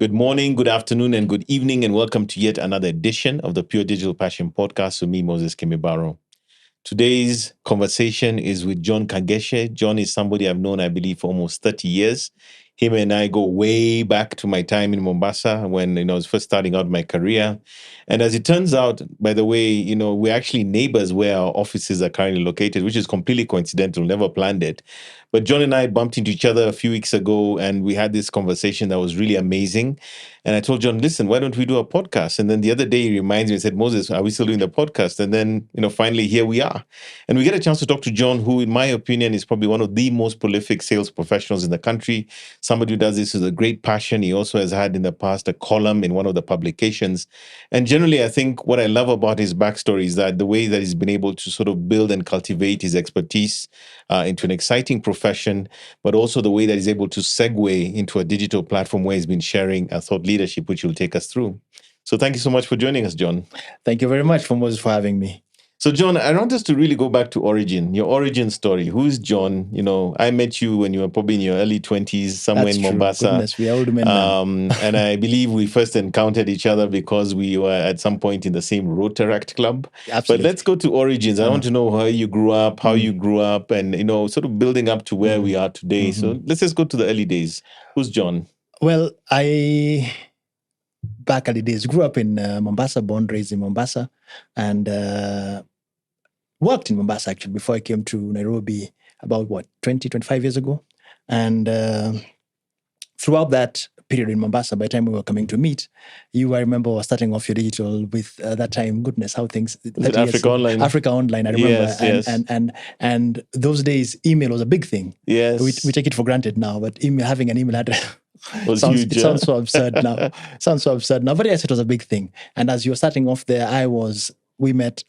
Good morning, good afternoon, and good evening, and welcome to yet another edition of the Pure Digital Passion Podcast with me, Moses Kimibaro. Today's conversation is with John Kageche. John is somebody I've known, I believe, for almost 30 years. Him and I go way back to my time in Mombasa when I was first starting out my career. And as it turns out, by the way, we're actually neighbors where our offices are currently located, which is completely coincidental, never planned it. But John and I bumped into each other a few weeks ago and we had this conversation that was really amazing. And I told John, listen, why don't we do a podcast? And then the other day he reminds me and said, Moses, are we still doing the podcast? And then, finally here we are. And we get a chance to talk to John, who in my opinion is probably one of the most prolific sales professionals in the country. Somebody who does this with a great passion. He also has had in the past a column in one of the publications. And generally, I think what I love about his backstory is that the way that he's been able to sort of build and cultivate his expertise into an exciting profession, but also the way that he's able to segue into a digital platform where he's been sharing a thought leadership, which will take us through. So thank you so much for joining us, John. Thank you very much, Moses, for having me. So, John, I want us to really go back to your origin story. Who's John? I met you when you were probably in your early 20s, somewhere That's in true. Mombasa. Goodness, we are old men now. And I believe we first encountered each other because we were at some point in the same Rotaract club. Absolutely. But let's go to origins. I want to know how you grew up, and, sort of building up to where we are today. So let's just go to the early days. Who's John? Well, back at the days, grew up in Mombasa, born, raised in Mombasa, and worked in Mombasa actually before I came to Nairobi about 25 years ago. And throughout that period in Mombasa, by the time we were coming to meet, I remember was starting off your digital with that time, goodness, how things... Africa Online. Africa Online, I remember. Yes. And those days, email was a big thing. Yes. We take it for granted now, but having an email address... Huge, it sounds so absurd now. But yes, it was a big thing. And as you were starting off there, we met,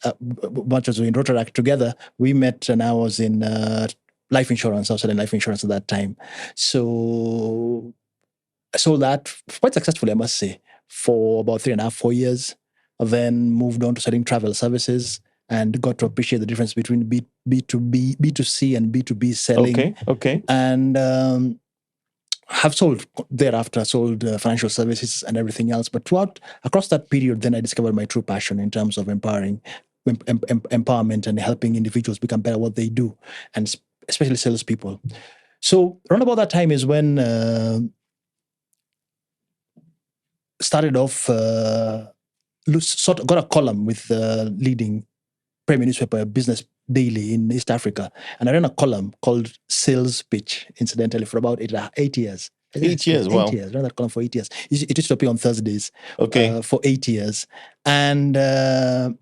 much as we in Rotaract together, we met and I was in life insurance. I was selling life insurance at that time. So I sold that quite successfully, I must say, for about 3.5, 4 years. Then moved on to selling travel services and got to appreciate the difference between B2B, B2C and B2B selling. Okay. And have sold thereafter, financial services and everything else. But across that period, then I discovered my true passion in terms of empowerment and helping individuals become better at what they do, and especially salespeople. So around about that time is when started off, got a column with leading premier newspaper, Business Daily in East Africa. And I ran a column called Sales Pitch, incidentally, for about 8 years. 8 years, wow. 8 years. I ran that column for 8 years. It used to appear on Thursdays for 8 years. And in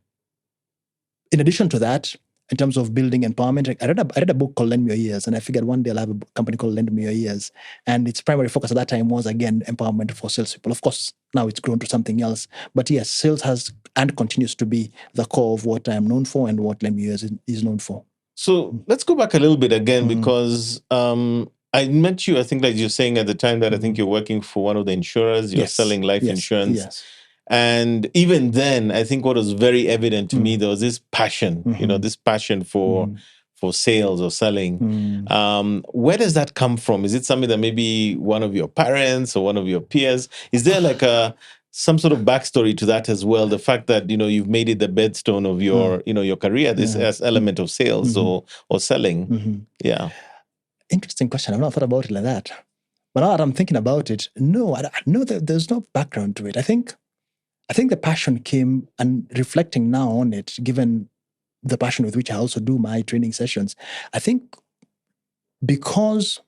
addition to that, in terms of building empowerment, I read a book called Lend Me Your Ears, and I figured one day I'll have a company called Lend Me Your Ears. And its primary focus at that time was, again, empowerment for salespeople. Of course, now it's grown to something else. But yes, sales has and continues to be the core of what I am known for and what Lend Me Your Ears is known for. So let's go back a little bit again, because I met you, I think, like you're saying at the time that I think you're working for one of the insurers, you're selling life insurance. Yes. And even then, I think what was very evident to me, there was this passion, this passion for sales or selling. Where does that come from? Is it something that maybe one of your parents or one of your peers? Is there like some sort of backstory to that as well? The fact that, you've made it the bedstone of your, your career, this as element of sales or selling. Yeah. Interesting question. I've not thought about it like that. But now that I'm thinking about it, no, there's no background to it. I think the passion came, and reflecting now on it, given the passion with which I also do my training sessions, I think because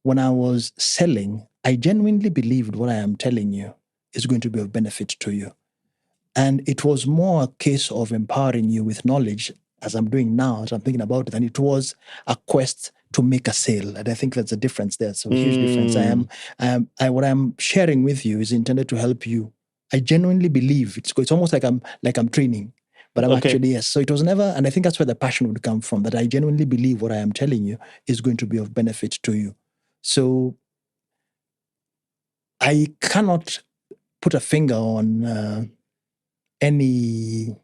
when I was selling, I genuinely believed what I am telling you is going to be of benefit to you. And it was more a case of empowering you with knowledge, as I'm doing now, as I'm thinking about it, and it was a quest to make a sale. And I think that's a difference there. So a huge difference. What I'm sharing with you is intended to help you. I genuinely believe it's almost like I'm training, but I'm actually, yes. So it was never, and I think that's where the passion would come from, that I genuinely believe what I am telling you is going to be of benefit to you. So I cannot put a finger on any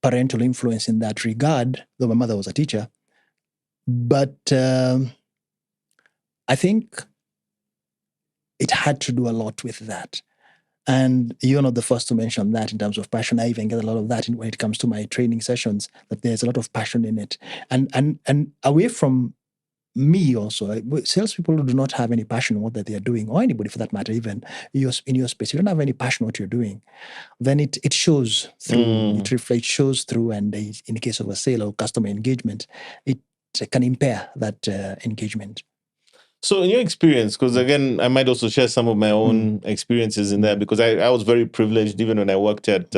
parental influence in that regard, though my mother was a teacher. But I think it had to do a lot with that. And you're not the first to mention that in terms of passion. I even get a lot of that when it comes to my training sessions, that there's a lot of passion in it. And away from me also, salespeople who do not have any passion in what that they are doing, or anybody for that matter, even in your space, you don't have any passion in what you're doing, then it shows through, it shows through, and in the case of a sale or customer engagement, it can impair that engagement. So, in your experience, because again, I might also share some of my own experiences in there, because I was very privileged, even when I worked at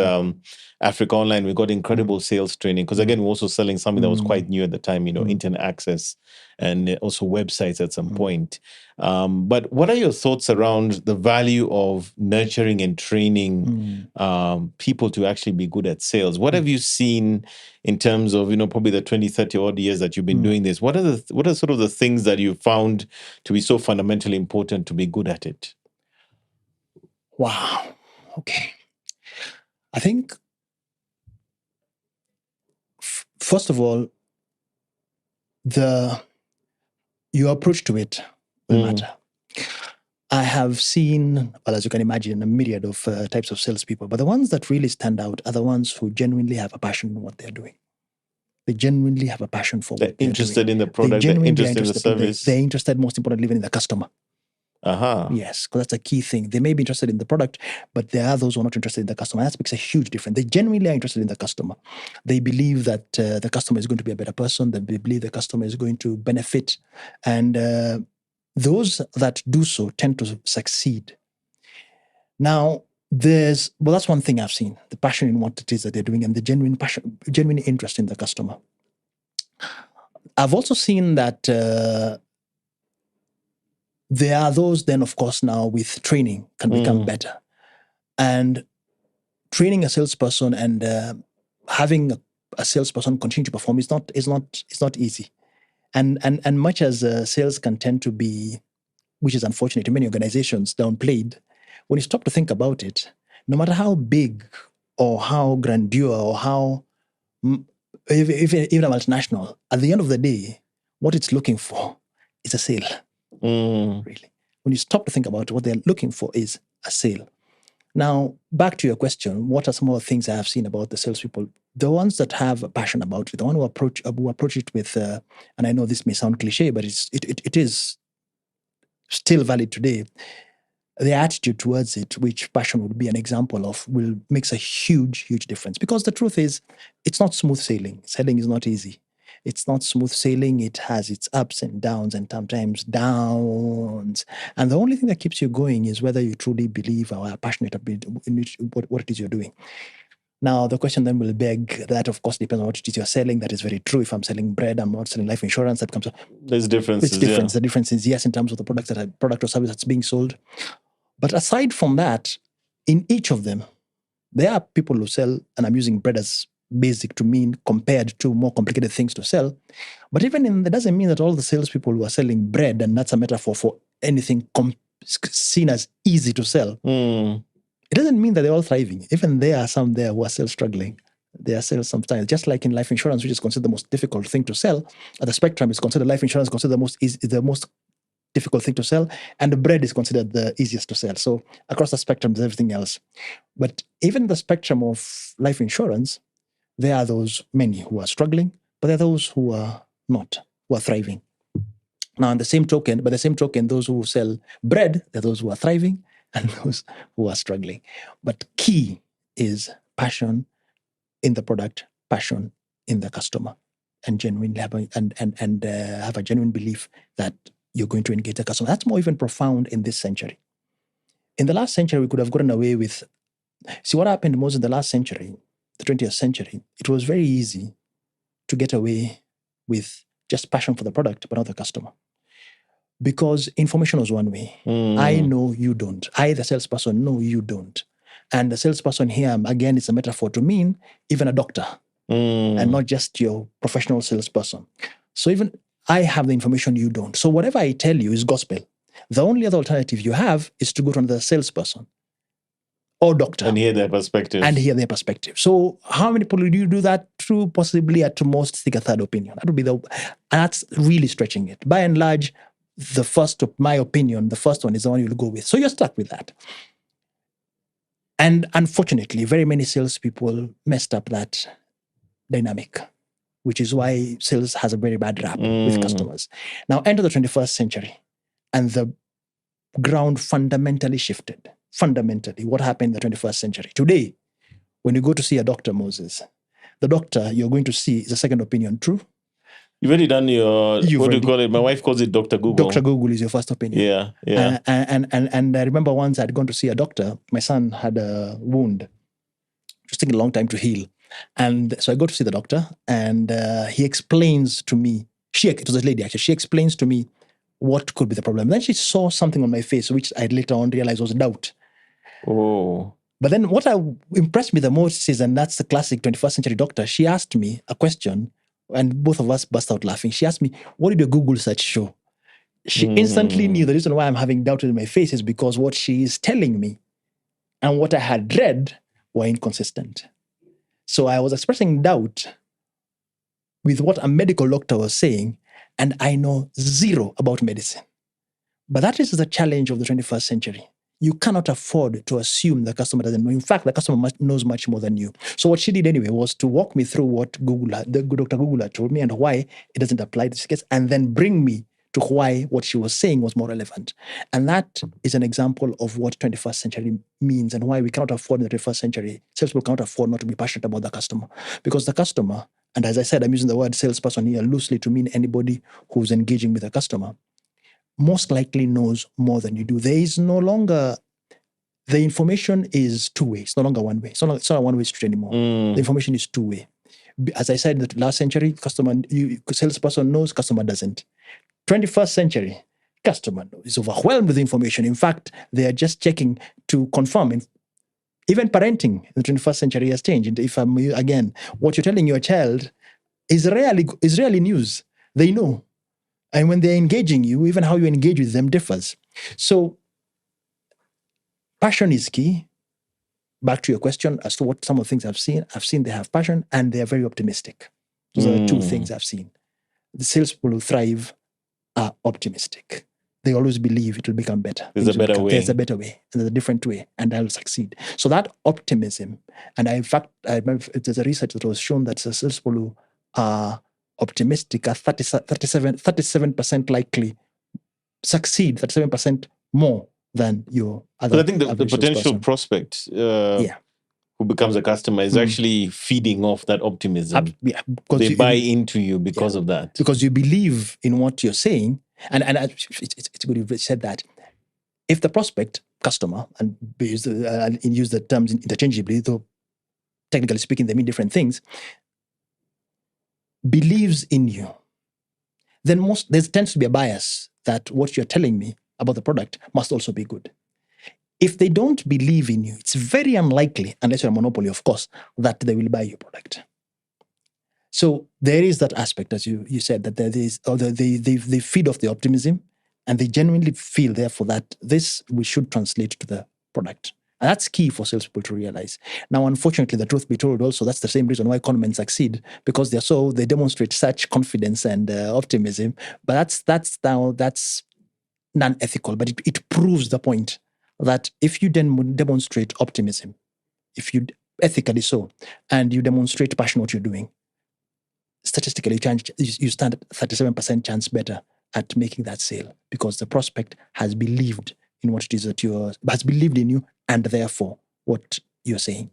Africa Online, we got incredible sales training. Because again, we're also selling something that was quite new at the time, internet access and also websites at some point. But what are your thoughts around the value of nurturing and training people to actually be good at sales? What have you seen in terms of, probably the 20, 30 odd years that you've been doing this? What are sort of the things that you found to be so fundamentally important to be good at it? Wow. Okay. I think, first of all, your approach to it will matter. I have seen, well, as you can imagine, a myriad of types of salespeople, but the ones that really stand out are the ones who genuinely have a passion in what they're doing. They genuinely have a passion for what they're interested in the product, they're interested in the service. They're interested, most importantly, even in the customer. Yes, because that's a key thing. They may be interested in the product, but there are those who are not interested in the customer. That makes a huge difference. They genuinely are interested in the customer. They believe that the customer is going to be a better person. They believe the customer is going to benefit. And those that do so tend to succeed. Now, that's one thing I've seen, the passion in what it is that they're doing and the genuine interest in the customer. I've also seen that there are those then, of course, now with training can become better. And training a salesperson and having a salesperson continue to perform is not easy. And much as sales can tend to be, which is unfortunate in many organizations, downplayed, when you stop to think about it, no matter how big or how grandeur or how even a multinational, at the end of the day, what it's looking for is a sale. Really. When you stop to think about it, what they're looking for is a sale. Now, back to your question, what are some of the things I have seen about the salespeople? The ones that have a passion about it, the one who approach it with, and I know this may sound cliche, but it is still valid today. The attitude towards it, which passion would be an example of, makes a huge, huge difference. Because the truth is, it's not smooth sailing. Selling is not easy. It's not smooth sailing. It has its ups and downs and sometimes downs. And the only thing that keeps you going is whether you truly believe or are passionate about what it is you're doing. Now, the question then will beg, that of course depends on what it is you're selling. That is very true. If I'm selling bread, I'm not selling life insurance. That becomes there's differences. It's difference. Yeah. The difference is, yes, in terms of the product or service that's being sold. But aside from that, in each of them, there are people who sell, and I'm using bread as basic to mean compared to more complicated things to sell. But even that doesn't mean that all the salespeople who are selling bread, and that's a metaphor for anything seen as easy to sell, it doesn't mean that they're all thriving. Even there are some there who are still struggling. There are still sometimes, just like in life insurance, which is considered the most difficult thing to sell, at the spectrum is considered life insurance considered the most difficult thing to sell, and the bread is considered the easiest to sell. So across the spectrum, there's everything else. But even the spectrum of life insurance, there are those many who are struggling, but there are those who are not, who are thriving. Now, by the same token, those who sell bread, there are those who are thriving and those who are struggling. But key is passion in the product, passion in the customer, and genuinely have a genuine belief that you're going to engage the customer. That's more even profound in this century. In the last century, we could have gotten away with, see what happened most in the last century, the 20th century, it was very easy to get away with just passion for the product, but not the customer. Because information was one way. I know, you don't. I, the salesperson, know, you don't. And the salesperson here, again, is a metaphor to mean even a doctor, and not just your professional salesperson. So even I have the information, you don't. So whatever I tell you is gospel. The only other alternative you have is to go to another salesperson or doctor. And hear their perspective. So how many people do you do that through? Possibly at most seek a third opinion. That would be that's really stretching it. By and large, my opinion, the first one is the one you'll go with. So you're stuck with that. And unfortunately, very many salespeople messed up that dynamic, which is why sales has a very bad rap with customers. Now, enter the 21st century, and the ground fundamentally shifted. Fundamentally, what happened in the 21st century? Today, when you go to see a doctor, Moses, the doctor you're going to see is a second opinion. True? You've already done your, You've what do you already- call it? My wife calls it Dr. Google. Dr. Google is your first opinion. Yeah, yeah. And I remember once I'd gone to see a doctor. My son had a wound. It was taking a long time to heal. And so I go to see the doctor, and he explains to me, it was a lady actually, she explains to me what could be the problem. Then she saw something on my face, which I later on realized was doubt. Oh. But then what impressed me the most is, and that's the classic 21st century doctor, she asked me a question, and both of us burst out laughing. She asked me, what did your Google search show? She instantly knew the reason why I'm having doubt in my face is because what she is telling me and what I had read were inconsistent. So I was expressing doubt with what a medical doctor was saying, and I know zero about medicine. But that is the challenge of the 21st century. You cannot afford to assume the customer doesn't know. In fact, the customer knows much more than you. So what she did anyway was to walk me through what Dr. Google had told me and why it doesn't apply to this case, and then bring me to why what she was saying was more relevant. And that is an example of what 21st century means and why we cannot afford in the 21st century. Salespeople cannot afford not to be passionate about the customer. Because the customer, and as I said, I'm using the word salesperson here loosely to mean anybody who's engaging with a customer, most likely knows more than you do. There is no longer, the information is two-way. It's no longer one-way. It's not a one-way street anymore. The information is two-way. As I said, in the last century, salesperson knows, customer doesn't. 21st century, customer is overwhelmed with information. In fact, they are just checking to confirm. Even parenting in the 21st century has changed. And if again, what you're telling your child is rarely news. They know. And when they're engaging you, even how you engage with them differs. So passion is key. Back to your question as to what some of the things I've seen they have passion and they're very optimistic. Those are the two things I've seen. The salespeople who thrive are optimistic. They always believe it will become better. There's a better way. There's a better way, and there's a different way, and I'll succeed. So that optimism, and in fact, I remember there's a research that was shown that the salespeople who are optimistic are 37% likely succeed, 37% more than your other. But I think the potential prospect who becomes a customer is actually feeding off that optimism. They buy into you because of that. Because you believe in what you're saying. And it's good you've said that. If the prospect, customer, and use the terms interchangeably, though technically speaking they mean different things, believes in you, then there tends to be a bias that what you're telling me about the product must also be good. If they don't believe in you, it's very unlikely, unless you're a monopoly, of course, that they will buy your product. So there is that aspect, as you said, that there is, or they feed off the optimism, and they genuinely feel, therefore, that this we should translate to the product. And that's key for salespeople to realize. Now, unfortunately, the truth be told, also, that's the same reason why conmen succeed, because they demonstrate such confidence and optimism. But that's non-ethical, but it proves the point that if you then demonstrate optimism, if you ethically so, and you demonstrate passion what you're doing, statistically you stand at 37% chance better at making that sale, because the prospect has believed in what it is that has believed in you, and therefore what you're saying.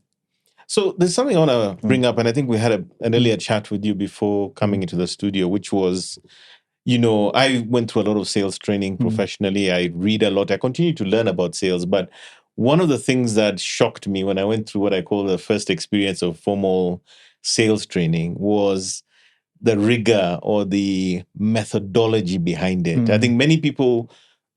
So there's something I want to bring up, and I think we had an earlier chat with you before coming into the studio, which was, I went through a lot of sales training professionally. I read a lot. I continue to learn about sales. But one of the things that shocked me when I went through what I call the first experience of formal sales training was the rigor or the methodology behind it. I think many people,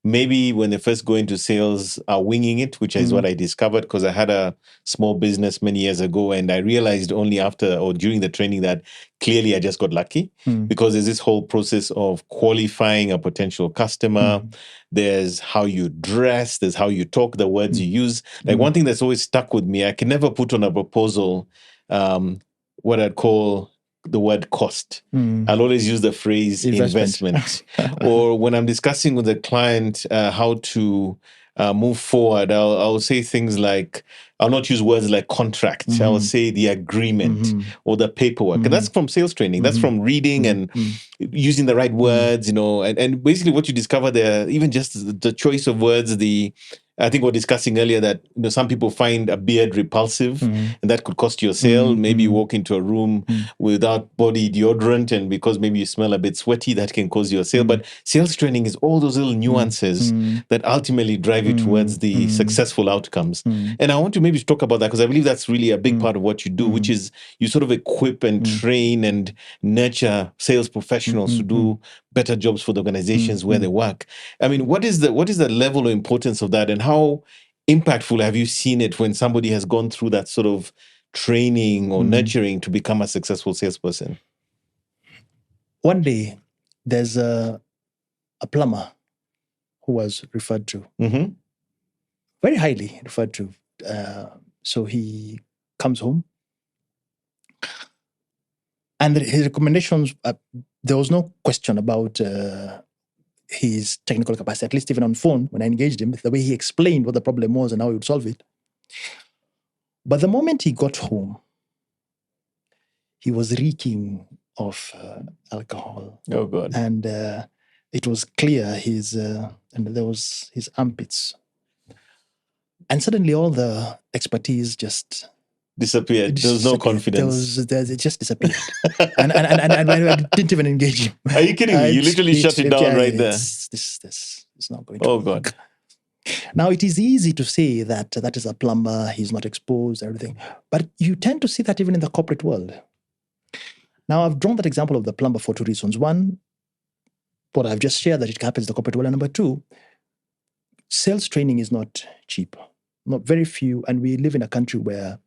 maybe when they first go into sales, are winging it, which is what I discovered, because I had a small business many years ago, and I realized only after or during the training that clearly I just got lucky, because there's this whole process of qualifying a potential customer. There's how you dress, there's how you talk, the words you use. Like one thing that's always stuck with me, I can never put on a proposal what I'd call the word cost. I'll always use the phrase investment. Or when I'm discussing with a client how to move forward, I'll say things like, I'll not use words like contract. Mm-hmm. I'll say the agreement or the paperwork. And that's from sales training. That's from reading and using the right words, and basically what you discover there, even just the choice of words, I think we're discussing earlier that some people find a beard repulsive, and that could cost you a sale. Maybe you walk into a room without body deodorant, and because maybe you smell a bit sweaty, that can cause you a sale. But sales training is all those little nuances that ultimately drive you towards the successful outcomes. And I want to maybe talk about that because I believe that's really a big part of what you do, which is you sort of equip and train and nurture sales professionals to do better jobs for the organizations where they work. I mean, what is the level of importance of that, and how impactful have you seen it when somebody has gone through that sort of training or nurturing to become a successful salesperson? One day, there's a plumber who was referred to, very highly referred to. So he comes home, and his recommendations, there was no question about his technical capacity, at least even on phone, when I engaged him, the way he explained what the problem was and how he would solve it. But the moment he got home, he was reeking of alcohol. Oh, God. And it was clear and there was his armpits. And suddenly all the expertise just disappeared. There was no confidence. It just disappeared. and I didn't even engage him. Are you kidding me? You literally shut it down right there. This is not going to Oh, work. God. Now, it is easy to say that is a plumber, he's not exposed, everything. But you tend to see that even in the corporate world. Now, I've drawn that example of the plumber for two reasons. One, what I've just shared, that it happens in the corporate world. And number two, sales training is not cheap. Not very few. And we live in a country where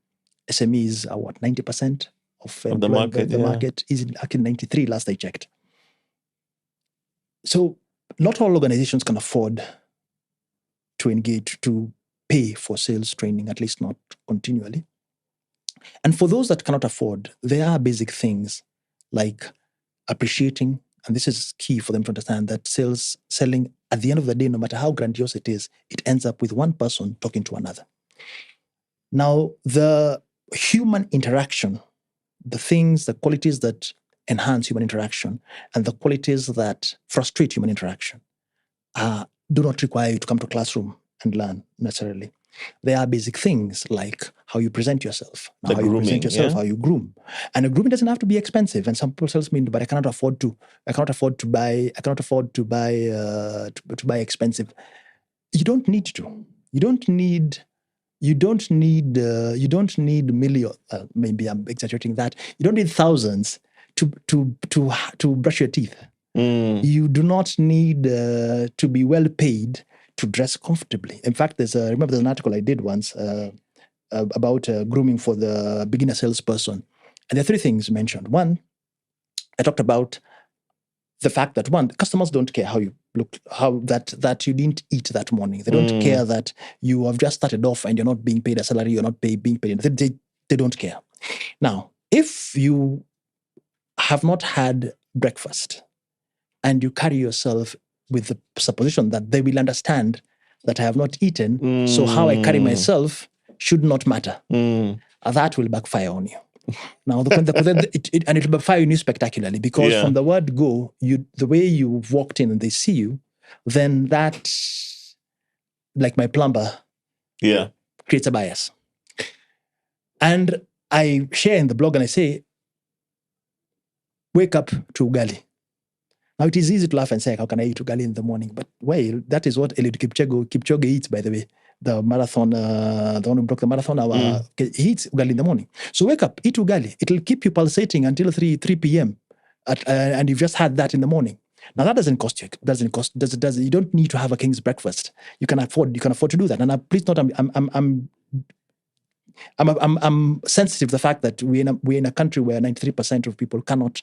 SMEs are 90% of the market. The market is actually 93 last I checked. So not all organizations can afford to engage, to pay for sales training, at least not continually. And for those that cannot afford, there are basic things like appreciating, and this is key for them to understand, that selling, at the end of the day, no matter how grandiose it is, it ends up with one person talking to another. Now, the human interaction, the things, the qualities that enhance human interaction and the qualities that frustrate human interaction do not require you to come to a classroom and learn necessarily. There are basic things like how you present yourself, how you present yourself, how you groom. And a grooming doesn't have to be expensive. And some people tell me, but I cannot afford to buy expensive. You don't need to. You don't need millions. Maybe I'm exaggerating that. You don't need thousands to brush your teeth. You do not need to be well paid to dress comfortably. In fact, I remember there's an article I did once about grooming for the beginner salesperson. And there are three things mentioned. One, I talked about the fact that customers don't care how you look, that you didn't eat that morning. They don't care that you have just started off and you're not being paid a salary, you're not being paid. They don't care. Now, if you have not had breakfast and you carry yourself with the supposition that they will understand that I have not eaten, so how I carry myself should not matter. That will backfire on you. Now, and it will backfire on you spectacularly because from the word go, the way you've walked in and they see you, then that, like my plumber, creates a bias. And I share in the blog and I say, wake up to ugali. Now, it is easy to laugh and say, how can I eat ugali in the morning? But well, that is what Eliud Kipchoge eats, by the way. The marathon, the one who broke the marathon, he eats ugali in the morning. So wake up, eat ugali. It'll keep you pulsating until 3 p.m. And you've just had that in the morning. Now, that doesn't cost you. You don't need to have a king's breakfast. You can afford to do that. And please note, I'm sensitive to the fact that we're in a country where 93% of people cannot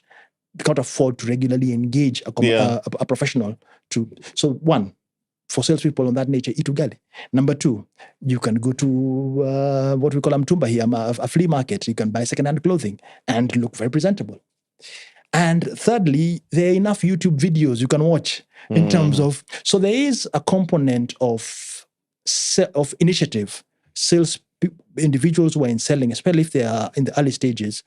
afford to regularly engage a professional to. So one, for salespeople on that nature, eat ugali. Number two, you can go to what we call Mtumba here, a flea market. You can buy secondhand clothing and look very presentable. And thirdly, there are enough YouTube videos you can watch in terms of. So there is a component of of initiative, individuals who are in selling, especially if they are in the early stages,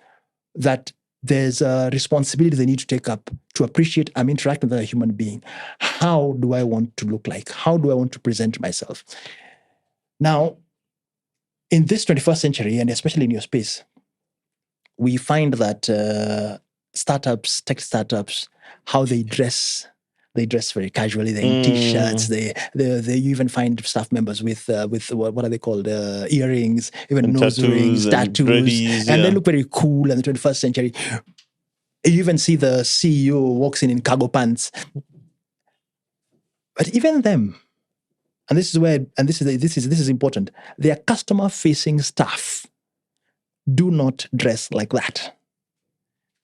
that there's a responsibility they need to take up to appreciate I'm interacting with a human being. How do I want to look like? How do I want to present myself? Now, in this 21st century, and especially in your space, we find that tech startups, how they dress very casually. They're in t-shirts. They you even find staff members with what are they called? Earrings, even And nose rings, tattoos, dreadies, and they look very cool in the 21st century. You even see the CEO walks in cargo pants. But even them, and this is important. Their customer-facing staff do not dress like that,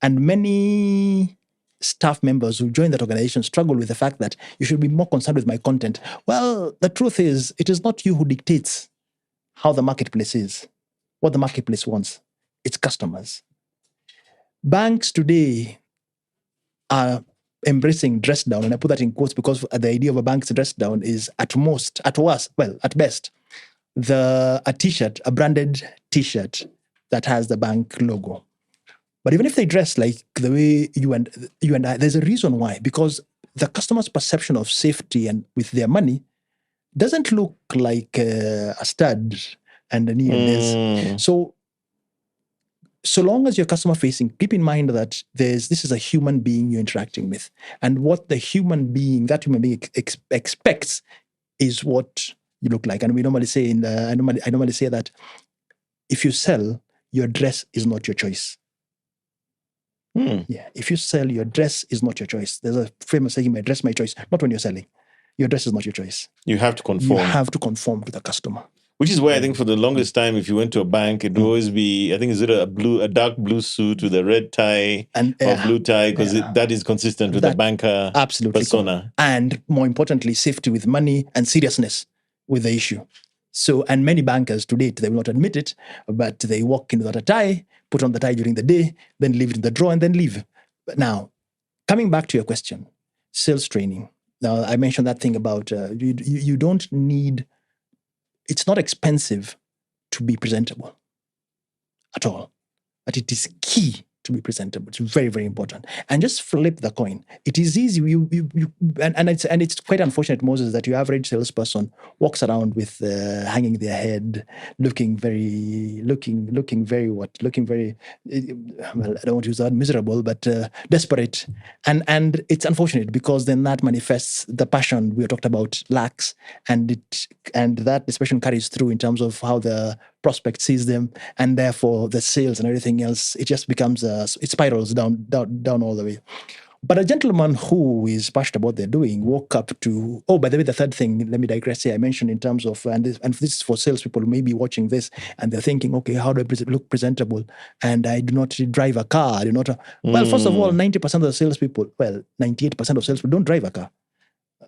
and many staff members who join that organization struggle with the fact that you should be more concerned with my content. Well, the truth is, it is not you who dictates how the marketplace is, what the marketplace wants. It's customers. Banks today are embracing dress down, and I put that in quotes because the idea of a bank's dress down is at best, a t-shirt, a branded t-shirt that has the bank logo. But even if they dress like the way you and I, there's a reason why. Because the customer's perception of safety and with their money doesn't look like a stud and a knee and this. So long as you're customer facing, keep in mind that this is a human being you're interacting with, and what that human being expects is what you look like. And we normally say I normally say that if you sell, your dress is not your choice. Yeah, if you sell, your dress is not your choice. There's a famous saying, my dress, my choice. Not when you're selling. Your dress is not your choice. You have to conform. You have to conform to the customer. Which is why I think for the longest time, if you went to a bank, it would always be, I think, is it a dark blue suit with a red tie or blue tie, because that is consistent with the banker persona. And more importantly, safety with money and seriousness with the issue. So, and many bankers to date, they will not admit it, but they walk in without a tie, put on the tie during the day, then leave it in the drawer and then leave. But now, coming back to your question, sales training. Now, I mentioned that thing about you don't need, it's not expensive to be presentable at all, but it is key to be presentable. It's very, very important. And just flip the coin. It is easy. And it's quite unfortunate, Moses, that your average salesperson walks around with hanging their head, looking very, well, I don't want to use that miserable, but desperate. And it's unfortunate because then that manifests the passion we talked about lacks, and that passion carries through in terms of how the prospect sees them, and therefore the sales and everything else, it just becomes it spirals down all the way. But a gentleman who is passionate about what they're doing woke up to, by the way, the third thing, let me digress here, I mentioned in terms of, and this is for salespeople who may be watching this and they're thinking, okay, how do I look presentable? And I do not drive a car. I do not. Well, first of all, 90% of the salespeople, 98% of salespeople don't drive a car.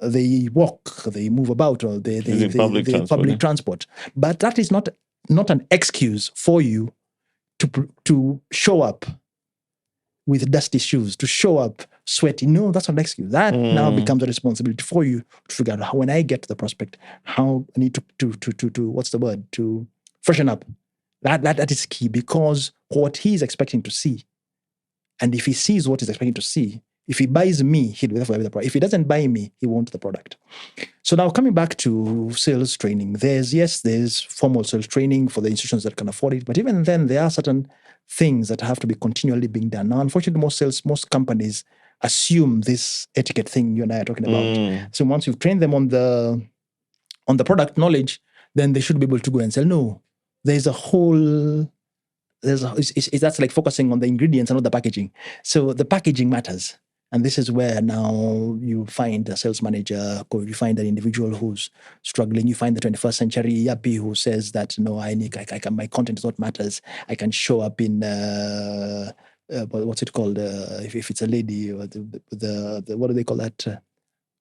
They walk, they move about, or they public transport. But that is not an excuse for you to show up with dusty shoes, to show up sweaty. No, that's not an excuse. That now becomes a responsibility for you to figure out how, when I get to the prospect, how I need to what's the word? To freshen up. That is key, because what he's expecting to see, and if he sees what he's expecting to see, if he buys me, he'll be there for the product. If he doesn't buy me, he won't the product. So now coming back to sales training, there's formal sales training for the institutions that can afford it, but even then there are certain things that have to be continually being done. Now, unfortunately, most companies assume this etiquette thing you and I are talking about. So once you've trained them on the product knowledge, then they should be able to go and sell. No, that's like focusing on the ingredients and not the packaging. So the packaging matters. And this is where now you find a sales manager, you find an individual who's struggling, you find the 21st century yuppie who says that, no, my content is what matters. I can show up in, what's it called? If it's a lady, what do they call that?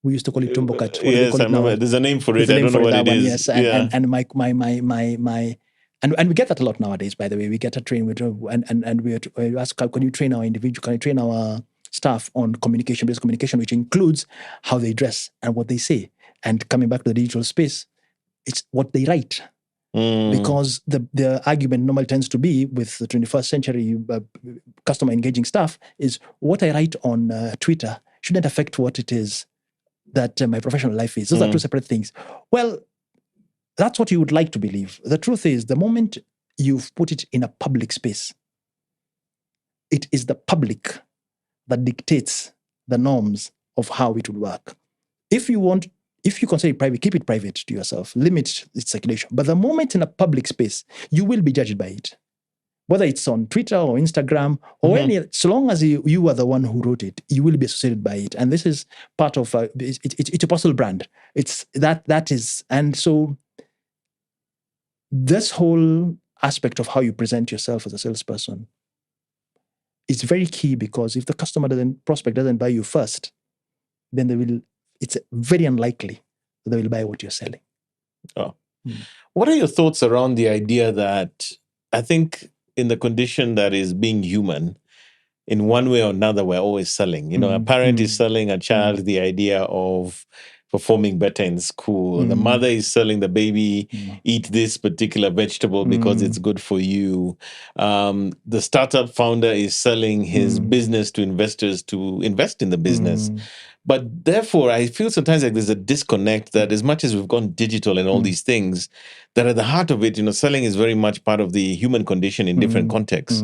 We used to call it tumbokat. Yes, I remember. There's a name for it. I don't know what it is. Yes, and my and we get that a lot nowadays, by the way. We get a train and we ask, can you train our individual, can you train our staff on based communication, which includes how they dress and what they say. And coming back to the digital space, it's what they write. Because the argument normally tends to be with the 21st century customer engaging stuff is what I write on Twitter shouldn't affect what it is that my professional life is. Those are two separate things. Well, that's what you would like to believe. The truth is, the moment you've put it in a public space, it is the public that dictates the norms of how it would work. If you consider it private, keep it private to yourself, limit its circulation. But the moment in a public space, you will be judged by it. Whether it's on Twitter or Instagram or any, so long as you are the one who wrote it, you will be associated by it. And this is part of, it's a personal brand. It's that is, and so this whole aspect of how you present yourself as a salesperson is very key, because if the prospect doesn't buy you first, then it's very unlikely that they will buy what you're selling. Oh. What are your thoughts around the idea that I think in the condition that is being human, in one way or another, we're always selling? A parent is selling a child the idea of performing better in school. The mother is selling the baby, eat this particular vegetable because it's good for you. The startup founder is selling his business to investors to invest in the business. But therefore, I feel sometimes like there's a disconnect that as much as we've gone digital and all these things, that at the heart of it, selling is very much part of the human condition in different contexts.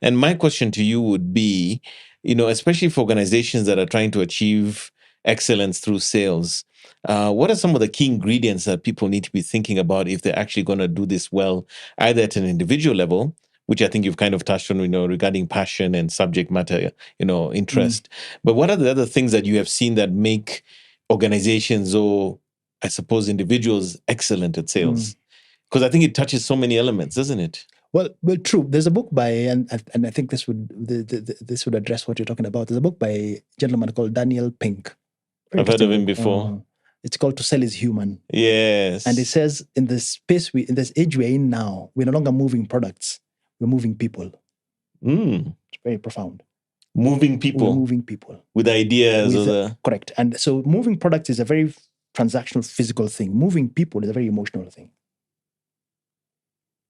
And my question to you would be, especially for organizations that are trying to achieve excellence through sales, what are some of the key ingredients that people need to be thinking about if they're actually going to do this well, either at an individual level, which I think you've kind of touched on, regarding passion and subject matter, interest. But what are the other things that you have seen that make organizations or, I suppose, individuals excellent at sales? Because I think it touches so many elements, doesn't it? Well, true. There's a book by, and I think this would address what you're talking about. There's a book by a gentleman called Daniel Pink. I've heard of him before. It's called To Sell is Human. Yes. And it says in this space, in this age we're in now, we're no longer moving products. We're moving people. It's very profound. Moving people. We're moving people. With ideas. Correct. And so moving products is a very transactional, physical thing. Moving people is a very emotional thing.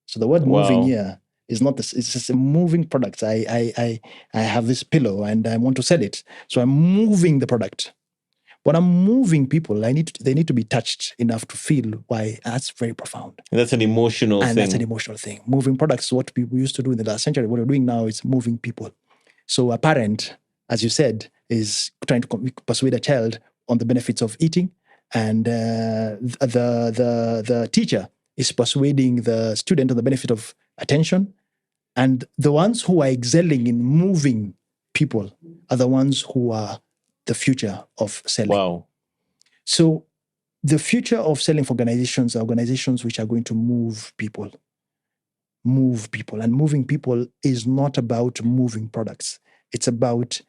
So the word moving here is not this, it's just a moving products. I have this pillow and I want to sell it. So I'm moving the product. But I'm moving people. They need to be touched enough to feel why. That's very profound. And that's an emotional thing. And that's an emotional thing. Moving products, what people used to do in the last century, what we're doing now is moving people. So a parent, as you said, is trying to persuade a child on the benefits of eating. And the teacher is persuading the student on the benefit of attention. And the ones who are excelling in moving people are the ones who are the future of selling. Wow. So the future of selling for organizations are organizations which are going to move people. Move people. And moving people is not about moving products. It's about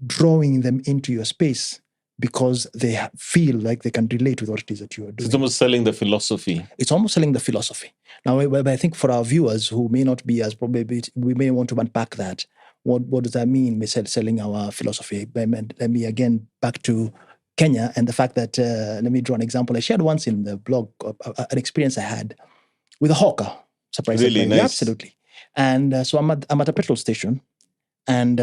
drawing them into your space because they feel like they can relate with what it is that you are doing. It's almost selling the philosophy. It's almost selling the philosophy. Now, I think for our viewers who may not be as probably, we may want to unpack that. What does that mean? We're selling our philosophy. Let me again back to Kenya and the fact that, let me draw an example. I shared once in the blog an experience I had with a hawker. Surprisingly. Really nice. Yeah, absolutely. And so I'm at a petrol station and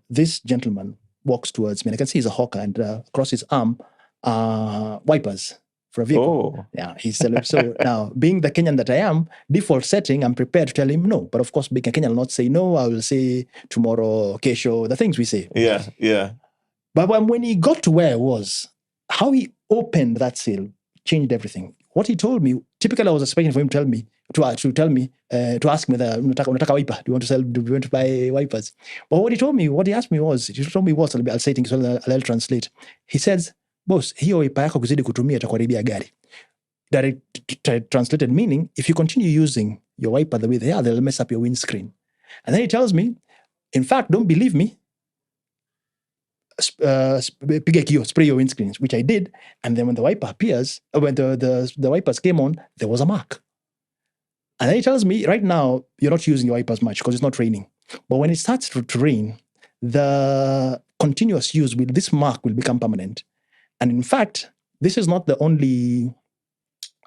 this gentleman walks towards me and I can see he's a hawker and across his arm wipers for a vehicle. Oh. Yeah, he's selling. So now, being the Kenyan that I am, default setting, I'm prepared to tell him no. But of course, being a Kenyan, I'll not say no. I will say tomorrow, Kageche, the things we say. Yeah. But when he got to where I was, how he opened that sale changed everything. What he told me, typically I was expecting for him to tell me, to ask me whether unataka wiper. Do you want to sell? Do you want to buy wipers? But what he asked me was, I'll say things, I'll translate. He says, boss, hiyo wiper yako kuzidi kutumia itakuharibia gari. Direct translated meaning, if you continue using your wiper the way they are, they'll mess up your windscreen. And then he tells me, in fact, don't believe me, spray your windscreens, which I did. And then when the wiper appears, when the wipers came on, there was a mark. And then he tells me, right now, you're not using your wipers much because it's not raining. But when it starts to rain, the continuous use, this mark will become permanent. And in fact, this is not the only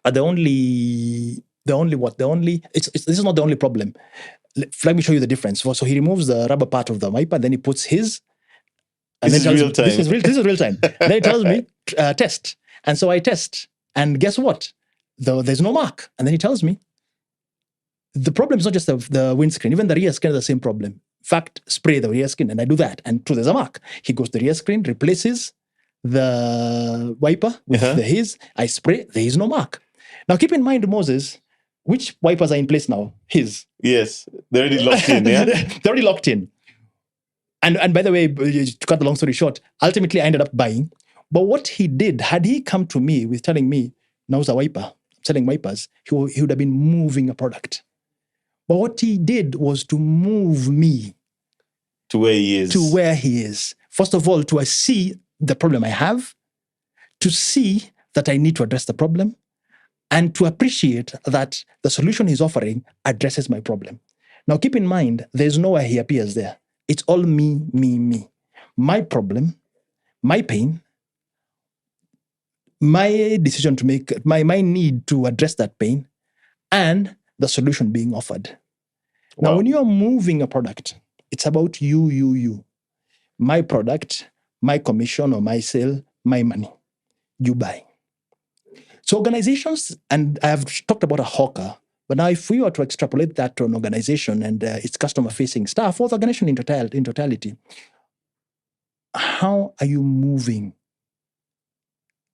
are the only this is not the only problem. Let me show you the difference. So he removes the rubber part of the wiper, then he puts his, and This then is tells real me, time. this is real time. Then he tells me test, and so I test, and guess what? There's no mark, and then he tells me the problem is not just the windscreen, even the rear screen is the same problem. In fact, spray the rear screen, and I do that, and there's a mark. He goes to the rear screen, replaces the wiper with his. I spray, there is no mark. Now keep in mind, Moses, which wipers are in place now? His. Yes, they're already locked in. Yeah, They're already locked in. And by the way, to cut the long story short, ultimately I ended up buying. But what he did, had he come to me with telling me, now's a wiper, selling wipers, he would have been moving a product. But what he did was to move me to where he is. First of all, to see the problem I have, to see that I need to address the problem, and to appreciate that the solution he's offering addresses my problem. Now, keep in mind, there's nowhere he appears there. It's all me, me, me. My problem, my pain, my decision to make, my need to address that pain, and the solution being offered. Wow. Now, when you are moving a product, it's about you. My product, my commission or my sale, my money. You buy. So organizations, and I have talked about a hawker, but now if we were to extrapolate that to an organization and its customer-facing staff, or the organization in totality, how are you moving?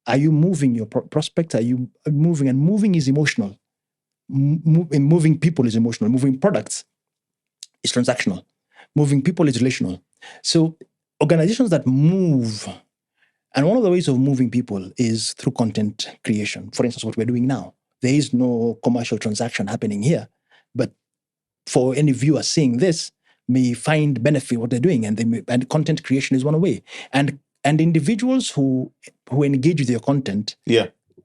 Are you moving your prospects? Are you moving? And moving is emotional. Moving people is emotional. Moving products is transactional. Moving people is relational. So organizations that move, and one of the ways of moving people is through content creation. For instance, what we're doing now. There is no commercial transaction happening here, but for any viewer seeing this, may find benefit what they're doing, and content creation is one way. And individuals who engage with your content,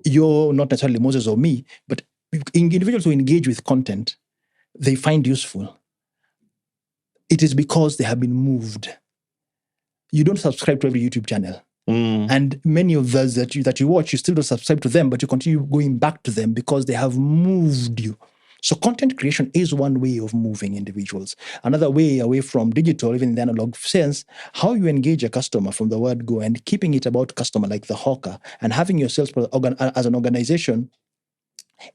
you're not necessarily Moses or me, but individuals who engage with content, they find useful. It is because they have been moved. You don't subscribe to every YouTube channel. And many of those that you watch, you still don't subscribe to them, but you continue going back to them because they have moved you. So content creation is one way of moving individuals. Another way, away from digital, even in the analog sense, how you engage a customer from the word go, and keeping it about customer like the hawker, and having yourself as an organization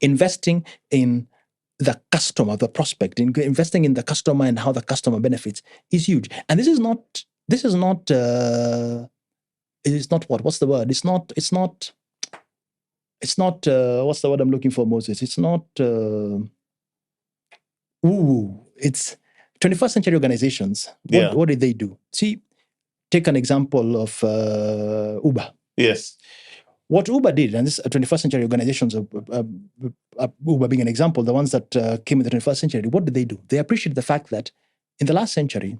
investing in the customer, the prospect, investing in the customer and how the customer benefits is huge. And this is not what? What's the word? It's not what's the word I'm looking for, Moses? It's not it's 21st century organizations. What did they do? See, take an example of Uber. Yes. What Uber did, and this 21st century organizations, Uber being an example, the ones that came in the 21st century, what did they do? They appreciated the fact that in the last century,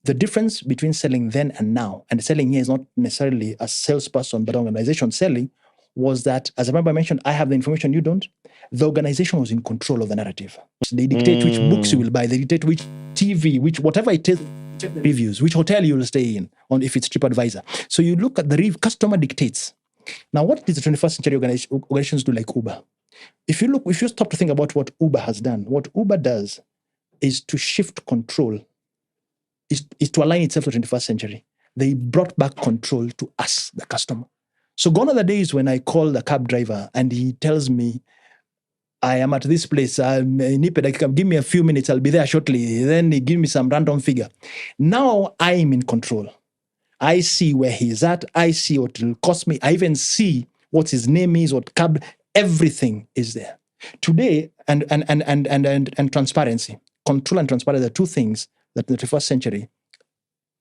the difference between selling then and now, and selling here is not necessarily a salesperson, but organization selling, was that, as I remember I mentioned, I have the information, you don't. The organization was in control of the narrative. They dictate which books you will buy. They dictate which TV, whatever it is, reviews, which hotel you will stay in, if it's TripAdvisor. So you look at the customer dictates. Now, what did the 21st century organizations do like Uber? If you stop to think about what Uber has done, what Uber does is to shift control, is to align itself to the 21st century. They brought back control to us, the customer. So gone are the days when I call the cab driver and he tells me, I am at this place, give me a few minutes, I'll be there shortly. Then he gives me some random figure. Now I'm in control. I see where he's at. I see what it will cost me. I even see what his name is, what cab, everything is there. Today, and transparency, control and transparency are two things that in the 21st century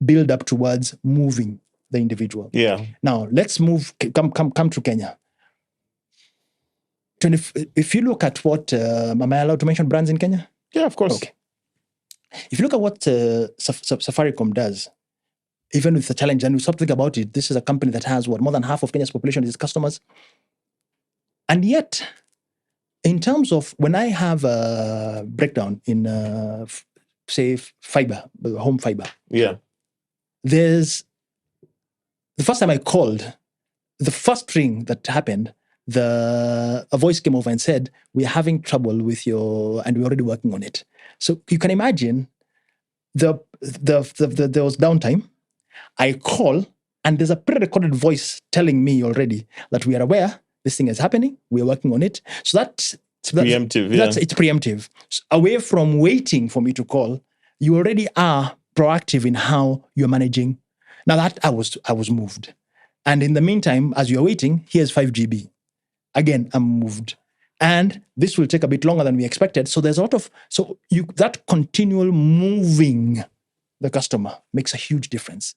build up towards moving the individual. Yeah. Now, let's come to Kenya. If you look at what, am I allowed to mention brands in Kenya? Yeah, of course. Okay. If you look at what Safaricom does, even with the challenge, and we stop thinking about it, this is a company that has more than half of Kenya's population is customers. And yet, in terms of when I have a breakdown in, say, fiber, home fiber. Yeah. The first time I called, the first ring that happened, a voice came over and said, "We're having trouble with and we're already working on it." So you can imagine there was downtime. I call, and there's a pre-recorded voice telling me already that we are aware this thing is happening. We're working on it. So that's preemptive. It's preemptive. So away from waiting for me to call, you already are proactive in how you're managing. Now that I was moved, and in the meantime, as you're waiting, here's 5 GB. Again, I'm moved. And this will take a bit longer than we expected. So there's a lot of that continual moving the customer makes a huge difference.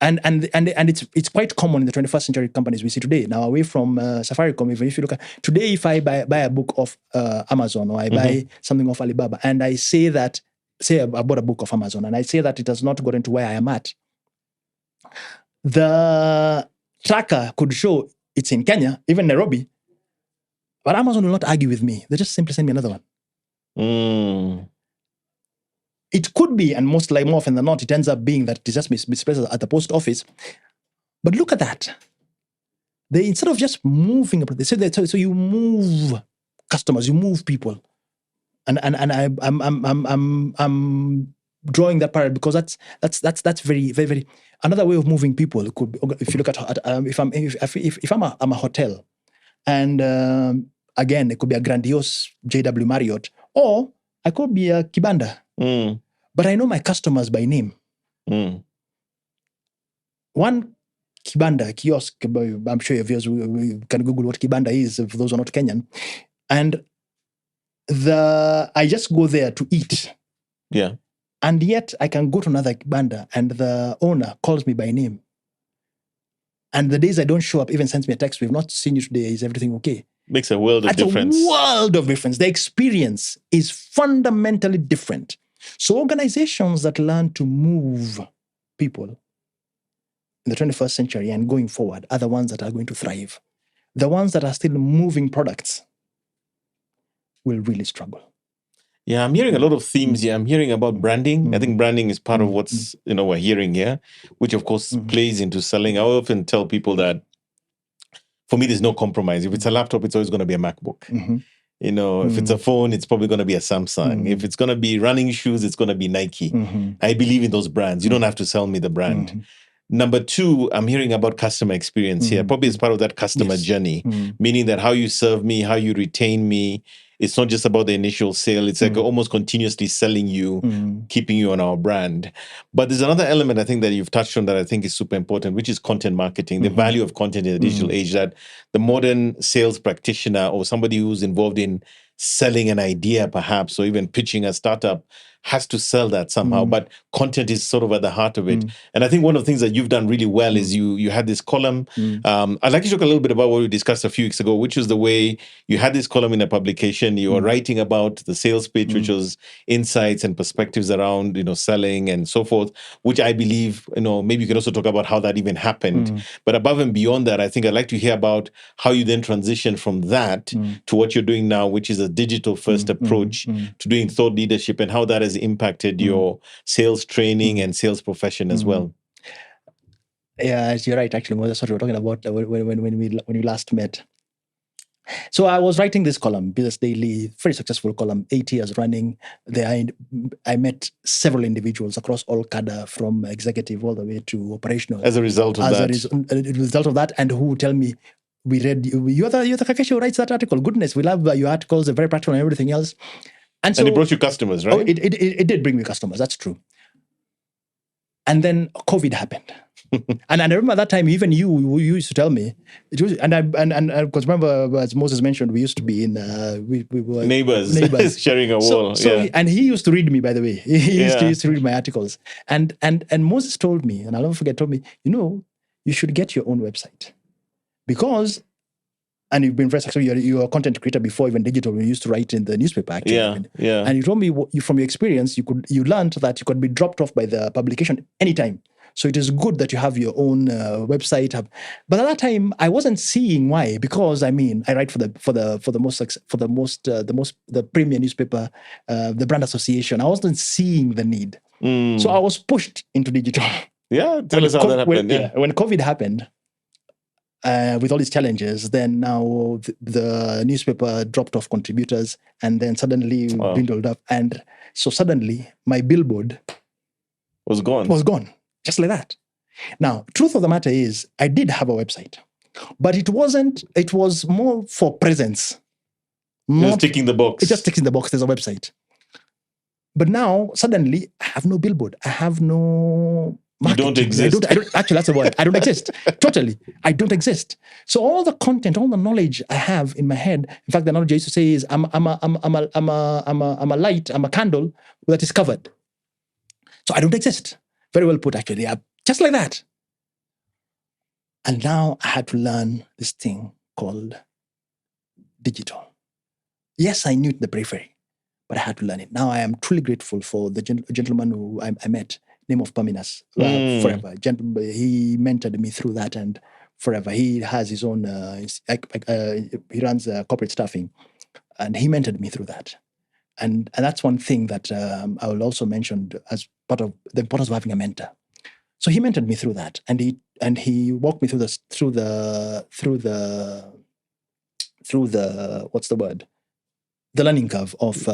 And it's quite common in the 21st century companies we see today. Now, away from Safaricom, even if you look at today, if I buy a book of Amazon, or I buy something of Alibaba, and I say I bought a book of Amazon, and I say that it has not gotten to where I am at, the tracker could show it's in Kenya, even Nairobi, but Amazon will not argue with me. They just simply send me another one. It could be, and more often than not, it ends up being that it just misplaced at the post office. But look at that. They, instead of just moving, they say that so you move customers, you move people, and I'm drawing that parallel because that's very, very, very. Another way of moving people could be, if you look at if I'm a hotel, and again it could be a grandiose JW Marriott, or I could be a kibanda. But I know my customers by name. One kibanda, kiosk, I'm sure your viewers can Google what kibanda is for those who are not Kenyan. And I just go there to eat. Yeah. And yet I can go to another kibanda and the owner calls me by name. And the days I don't show up, even sends me a text, "We've not seen you today. Is everything okay?" Makes a world of difference. A world of difference. The experience is fundamentally different. So organizations that learn to move people in the 21st century and going forward are the ones that are going to thrive. The ones that are still moving products will really struggle. Yeah, I'm hearing a lot of themes here. I'm hearing about branding. I think branding is part of what's we're hearing here, which of course plays into selling. I often tell people that for me, there's no compromise. If it's a laptop, it's always going to be a MacBook. If it's a phone, it's probably going to be a Samsung. If it's going to be running shoes, it's going to be Nike. I believe in those brands. You don't have to sell me the brand. Number two, I'm hearing about customer experience here. Probably as part of that customer journey, meaning that how you serve me, how you retain me. It's not just about the initial sale. It's like almost continuously selling you, keeping you on our brand. But there's another element I think that you've touched on that I think is super important, which is content marketing, the value of content in the digital age, that the modern sales practitioner or somebody who's involved in selling an idea perhaps, or even pitching a startup, has to sell that somehow, but content is sort of at the heart of it. And I think one of the things that you've done really well is you had this column. I'd like to talk a little bit about what we discussed a few weeks ago, which is the way you had this column in a publication. You were writing about the sales pitch, which was insights and perspectives around, selling and so forth, which I believe, maybe you can also talk about how that even happened. But above and beyond that, I think I'd like to hear about how you then transitioned from that to what you're doing now, which is a digital first approach to doing thought leadership, and how that has impacted your sales training and sales profession as well. Yeah, you're right. Actually, that's what we were talking about when we last met. So I was writing this column, Business Daily, very successful column, 8 years running. There, I met several individuals across all cadre, from executive all the way to operational. As a result of that, and who tell me, "We read you're the Kageche who writes that article. Goodness, we love your articles. They're very practical and everything else." And so it brought you customers, right? Oh, it did bring me customers. That's true. And then COVID happened. And I remember that time, even you used to tell me, it was, and because remember, as Moses mentioned, we used to be in we were neighbors sharing a wall. And he used to read me, by the way. He used to read my articles. And Moses told me, and I'll never forget, told me, you should get your own website, because. And you've been very successful. You're a content creator before even digital. You used to write in the newspaper, actually. Yeah. And you told me from your experience, you learned that you could be dropped off by the publication anytime. So it is good that you have your own website. But at that time, I wasn't seeing why, because I write for the premier newspaper, the Brand Association. I wasn't seeing the need, so I was pushed into digital. Yeah, tell us how that happened. When COVID happened, with all these challenges, then now the newspaper dropped off contributors and then suddenly dwindled up. And so suddenly my billboard was gone. was gone, just like that. Now, truth of the matter is, I did have a website, but it was more for presence. Just ticking the box. It's just ticking the box, there's a website. But now, suddenly, I have no billboard. I have no marketing. You don't exist. I don't, actually, that's the word. I don't exist. Totally. I don't exist. So all the content, all the knowledge I have in my head, in fact, the knowledge I used to say is I'm a light, I'm a candle that is covered. So I don't exist. Very well put, actually. Just like that. And now I had to learn this thing called digital. Yes, I knew it in the periphery, but I had to learn it. Now I am truly grateful for the gentleman who I met, name of Paminas, forever. He mentored me through that, and forever. He has his own, he runs corporate staffing, and he mentored me through that. And that's one thing that I will also mention as part of the importance of having a mentor. So he mentored me through that, and he walked me through the what's the word? The learning curve of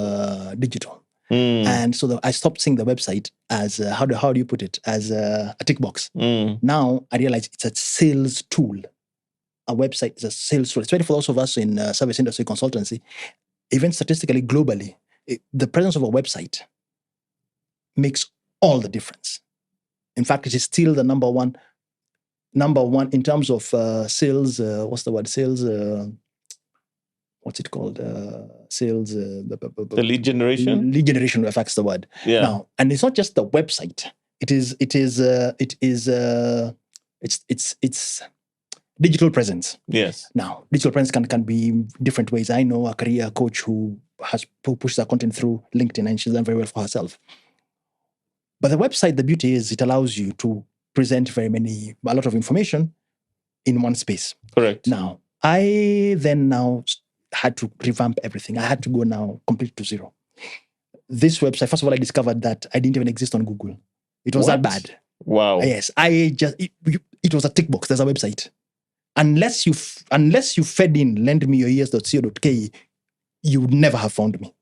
digital. And so I stopped seeing the website as how do you put it, as a tick box. Now I realize it's a sales tool. A website is a sales tool, especially for those of us in service industry consultancy. Even statistically, globally, the presence of a website makes all the difference. In fact, it is still the number one in terms of sales. What's the word? Sales. What's it called? Sales. The lead generation. Lead generation. If that's the word. Yeah. Now, and it's not just the website. It's digital presence. Yes. Now, digital presence can be different ways. I know a career coach who pushes her content through LinkedIn, and she's done very well for herself. But the website, the beauty is it allows you to present a lot of information in one space. Correct. Now, I then had to revamp everything. I had to go now completely to zero. This website, first of all, I discovered that I didn't even exist on Google. It was that bad. Wow. Yes. It was a tick box. There's a website. Unless you fed in lendmeyours.co.ke, you would never have found me.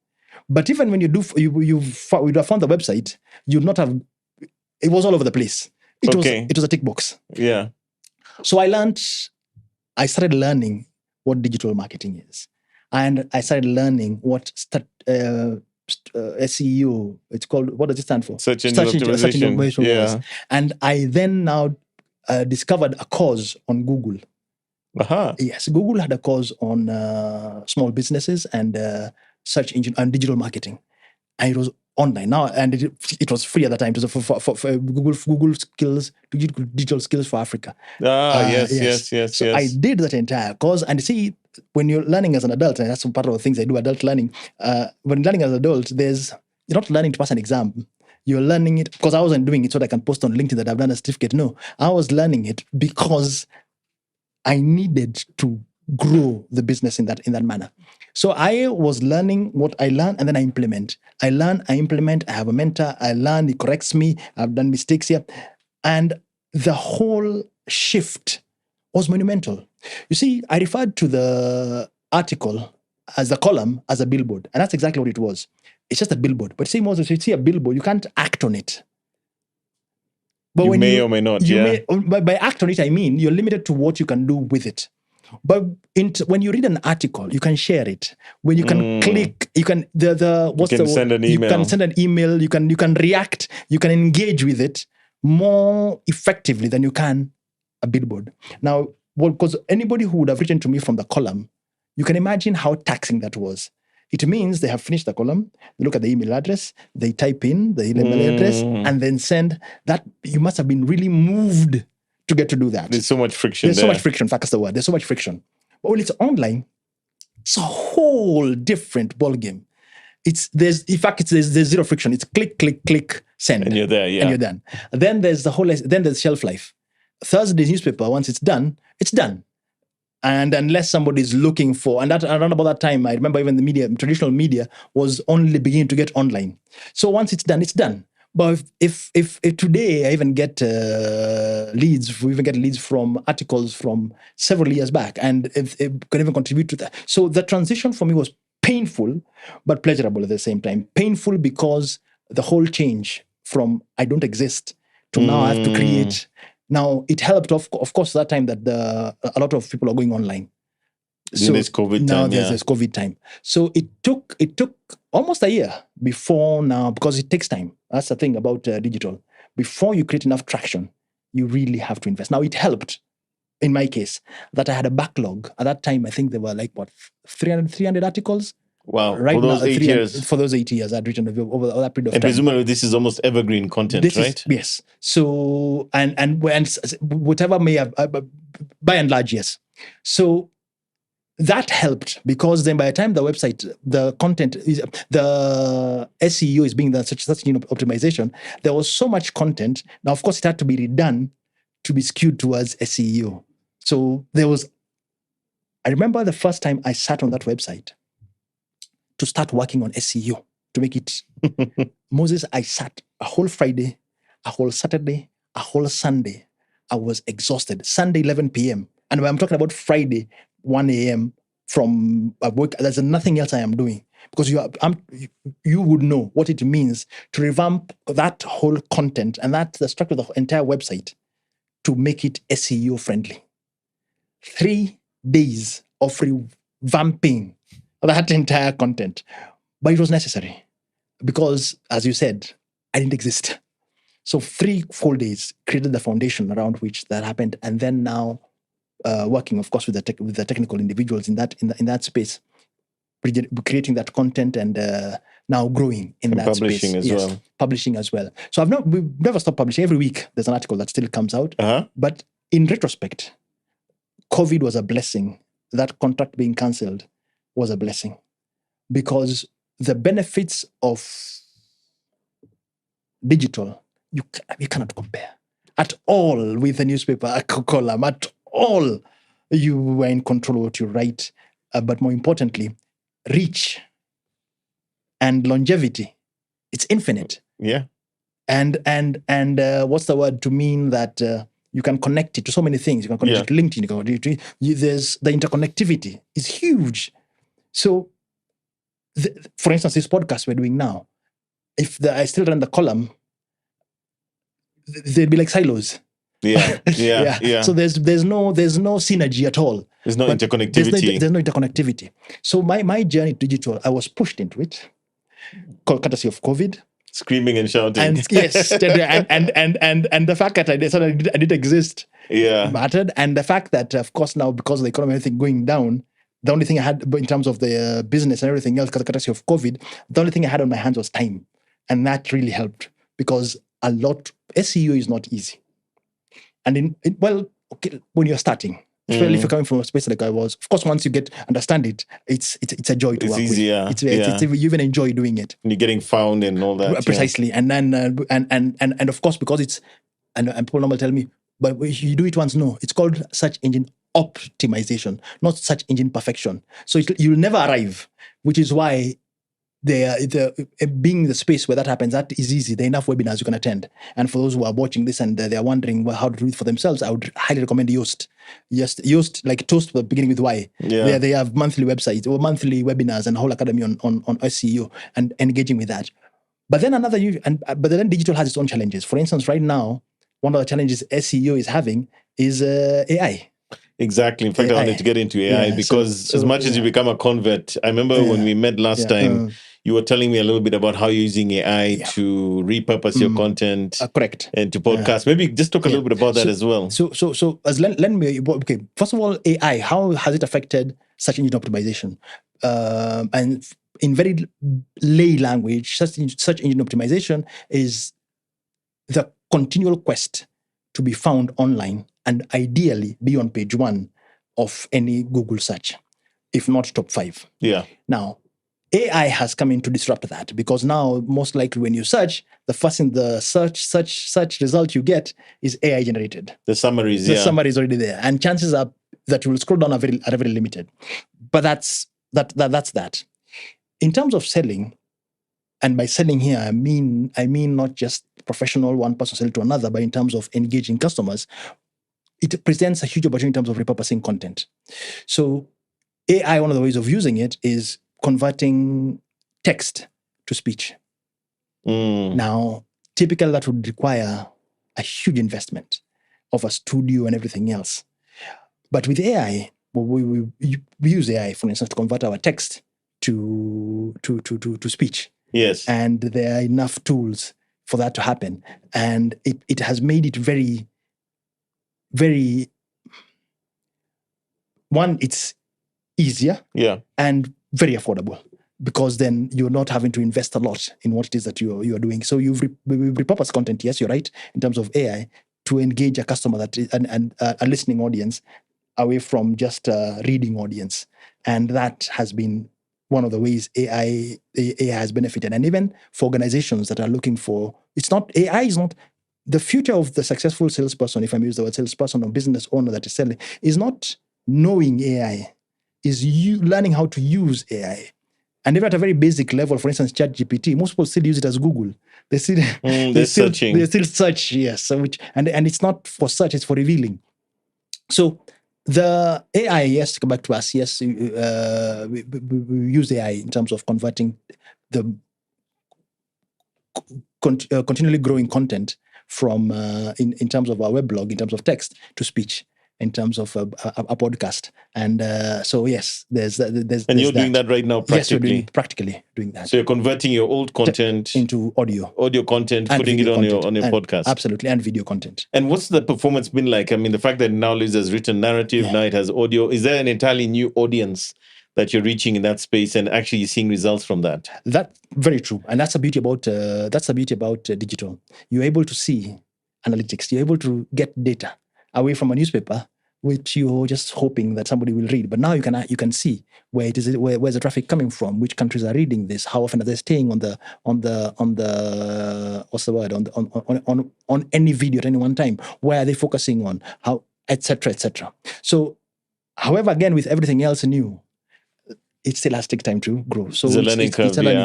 But even when you would have found the website, you'd not have. It was all over the place. It was a tick box. Yeah. So I started learning what digital marketing is, and I started learning what SEO. It's called. What does it stand for? Search engine optimization. Yeah. And I then now discovered a course on Google. Yes, Google had a course on small businesses and search engine and digital marketing, and it was online now, and it was free at the time. It was for Google skills, digital skills for Africa. Yes. So I did that entire course, and see, when you're learning as an adult, and that's part of the things I do, adult learning. When learning as an adult, you're not learning to pass an exam. You're learning it because I wasn't doing it so that I can post on LinkedIn that I've done a certificate. No, I was learning it because I needed to grow the business in that manner. So I was learning what I learned, and then I implement. I learn, I implement. I have a mentor. I learn. He corrects me. I've done mistakes here, and the whole shift was monumental. You see, I referred to the article as the column as a billboard, and that's exactly what it was. It's just a billboard. But see, Moses, if you see a billboard, you can't act on it. But you may or may not. By act on it, I mean you're limited to what you can do with it. But when you read an article, you can share it. When you can click, you can send an email. You can send an email. You can react. You can engage with it more effectively than you can a billboard. Now, because anybody who would have written to me from the column, you can imagine how taxing that was. It means they have finished the column, they look at the email address, they type in the email address, and then send that. You must have been really moved to get to do that. There's so much friction. There's so much friction. In fact, that's the word. There's so much friction. But when it's online, it's a whole different ballgame. There's zero friction. It's click, click, click, send. And you're there, yeah. And you're done. Then there's shelf life. Thursday's newspaper, once it's done, it's done. And unless somebody's looking for, and that around about that time, I remember even the traditional media was only beginning to get online. So once it's done, it's done. But if today I even get leads, we even get leads from articles from several years back, and if it can even contribute to that. So the transition for me was painful, but pleasurable at the same time. Painful because the whole change from I don't exist to now I have to create. Now it helped, of course, that time that a lot of people are going online. During this COVID now time, there's this COVID time. So it took almost a year before now, because it takes time. That's the thing about digital. Before you create enough traction, you really have to invest. Now it helped in my case that I had a backlog at that time. I think there were like what 300 articles. Wow, Right for those now, 8 years. For those 8 years, I'd written over that period of And time. presumably this is almost evergreen content, right? Yes. So and whatever may have, by and large, yes. So that helped, because then by the time the website, the content is, the SEO is being done, such optimization, there was so much content. Now, of course, it had to be redone to be skewed towards SEO. So I remember the first time I sat on that website to start working on SEO to make it. Moses, I sat a whole Friday, a whole Saturday, a whole Sunday. I was exhausted. Sunday, 11 p.m. And when I'm talking about Friday, 1 a.m. from work, there's nothing else I am doing, because you would know what it means to revamp that whole content, and that's the structure of the entire website, to make it SEO friendly. 3 days of revamping that entire content. But it was necessary because, as you said, I didn't exist. So 3 full days created the foundation around which that happened. And then now working, of course, with the technical individuals in that space, creating that content, and now growing in that publishing space. as well. Publishing as well. So we've never stopped publishing. Every week there's an article that still comes out. Uh-huh. But in retrospect, COVID was a blessing. That contract being cancelled was a blessing, because the benefits of digital, you cannot compare at all with the newspaper column. At all, you were in control of what you write, but more importantly, reach and longevity. It's infinite. Yeah. And what's the word to mean that you can connect it to so many things. You can connect it to LinkedIn. You can connect it to, there's the interconnectivity is huge. So, for instance, this podcast we're doing now, if I still run the column, they'd be like silos. Yeah. So there's no synergy at all. There's no interconnectivity. There's no interconnectivity. So my journey to digital, I was pushed into it, courtesy of COVID. Screaming and shouting. And yes, and the fact that I did exist mattered. And the fact that, of course, now because of the economy, everything going down, the only thing I had in terms of the business and everything else, because courtesy of COVID, the only thing I had on my hands was time. And that really helped, because SEO is not easy. And when you're starting, especially if you're coming from a space like I was, of course, once you understand it, it's a joy to work easier. with. You even enjoy doing it. And you're getting found and all that. Precisely. And then and of course, because it's, and people normally tell me, but you do it once. No, it's called search engine optimization, not search engine perfection. So you'll never arrive, which is why being the space where that happens, that is easy. There are enough webinars you can attend. And for those who are watching this and they're wondering how to do it for themselves, I would highly recommend Yoast. Yoast, like Toast, but beginning with Y. Yeah. They have monthly websites or monthly webinars and a whole academy on SEO and engaging with that. But then but then digital has its own challenges. For instance, right now, one of the challenges SEO is having is AI. Exactly. In fact, I wanted to get into AI because as much as you become a convert, I remember when we met last time, you were telling me a little bit about how you're using AI to repurpose your content. Correct. And to podcast. Maybe just talk a little bit about that as well. So let me, okay, first of all, AI, how has it affected search engine optimization? And in very lay language, search engine optimization is the continual quest to be found online and ideally be on page 1 of any Google search, if not top 5. Yeah. Now, AI has come in to disrupt that, because now most likely when you search, the first in the search result you get is AI generated. The summaries, The summary is already there, and chances are that you will scroll down are very limited. But that's that. In terms of selling, and by selling here, I mean not just professional one person selling to another, but in terms of engaging customers, it presents a huge opportunity in terms of repurposing content. So AI, one of the ways of using it is converting text to speech. Now, typically that would require a huge investment of a studio and everything else. But with AI, we use AI, for instance, to convert our text to speech. Yes. And there are enough tools for that to happen. And it has made it very, very, one, it's easier and very affordable, because then you're not having to invest a lot in what it is that you are doing. So you've repurposed content, yes, you're right, in terms of AI, to engage a customer that is, and a listening audience away from just a reading audience. And that has been one of the ways AI has benefited. And even for organizations that are looking for, AI is not the future of the successful salesperson, if I use the word salesperson or business owner that is selling, is not knowing AI, is you learning how to use AI. And even at a very basic level, for instance, ChatGPT, most people still use it as Google. They still they're searching. They still search, yes. So and it's not for search; it's for revealing. So the AI, yes, to come back to us, yes, we use AI in terms of converting the continually growing content from in terms of our weblog, in terms of text to speech, in terms of a podcast. And so, yes, there's and you're doing that right now, practically. Yes, we're doing practically doing that. So you're converting your old content into audio content, putting it on your podcast. Absolutely, and video content. And what's the performance been like? I mean, the fact that it now lives as written narrative, now it has audio. Is there an entirely new audience that you're reaching in that space, and actually you're seeing results from that? That's very true, and that's the beauty about digital. You're able to see analytics. You're able to get data away from a newspaper, which you're just hoping that somebody will read. But now you can see where it is, where's the traffic coming from, which countries are reading this, how often are they staying on the what's the word, on any video at any one time, where are they focusing on, how, etc. So, however, again, with everything else new, it still has to take time to grow. So it's a learning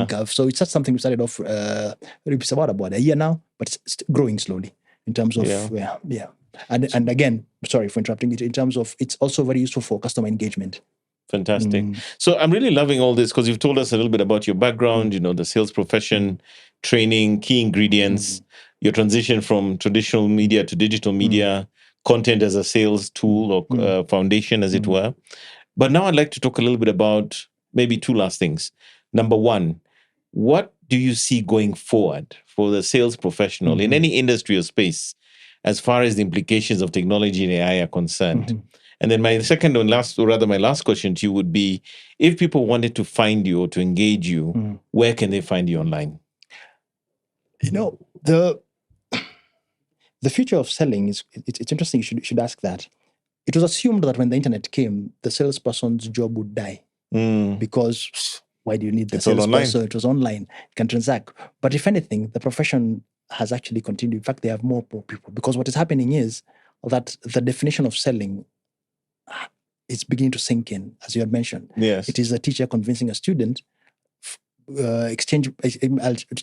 curve. So it's just something we started off about a year now, but it's growing slowly in terms of And again, sorry for interrupting it, in terms of it's also very useful for customer engagement. Fantastic. So I'm really loving all this, because you've told us a little bit about your background, the sales profession, training, key ingredients, your transition from traditional media to digital media, content as a sales tool or foundation, as it were. But now I'd like to talk a little bit about maybe two last things. Number one, what do you see going forward for the sales professional in any industry or space, as far as the implications of technology and AI are concerned? And then my second and last, or rather my last question to you would be, if people wanted to find you or to engage you, where can they find you online? The future of selling it's interesting. You should ask that. It was assumed that when the internet came, the salesperson's job would die, because why do you need the salesperson? It was online. You can transact. But if anything, the profession has actually continued. In fact, they have more people, because what is happening is that the definition of selling is beginning to sink in, as you had mentioned. Yes. It is a teacher convincing a student, exchange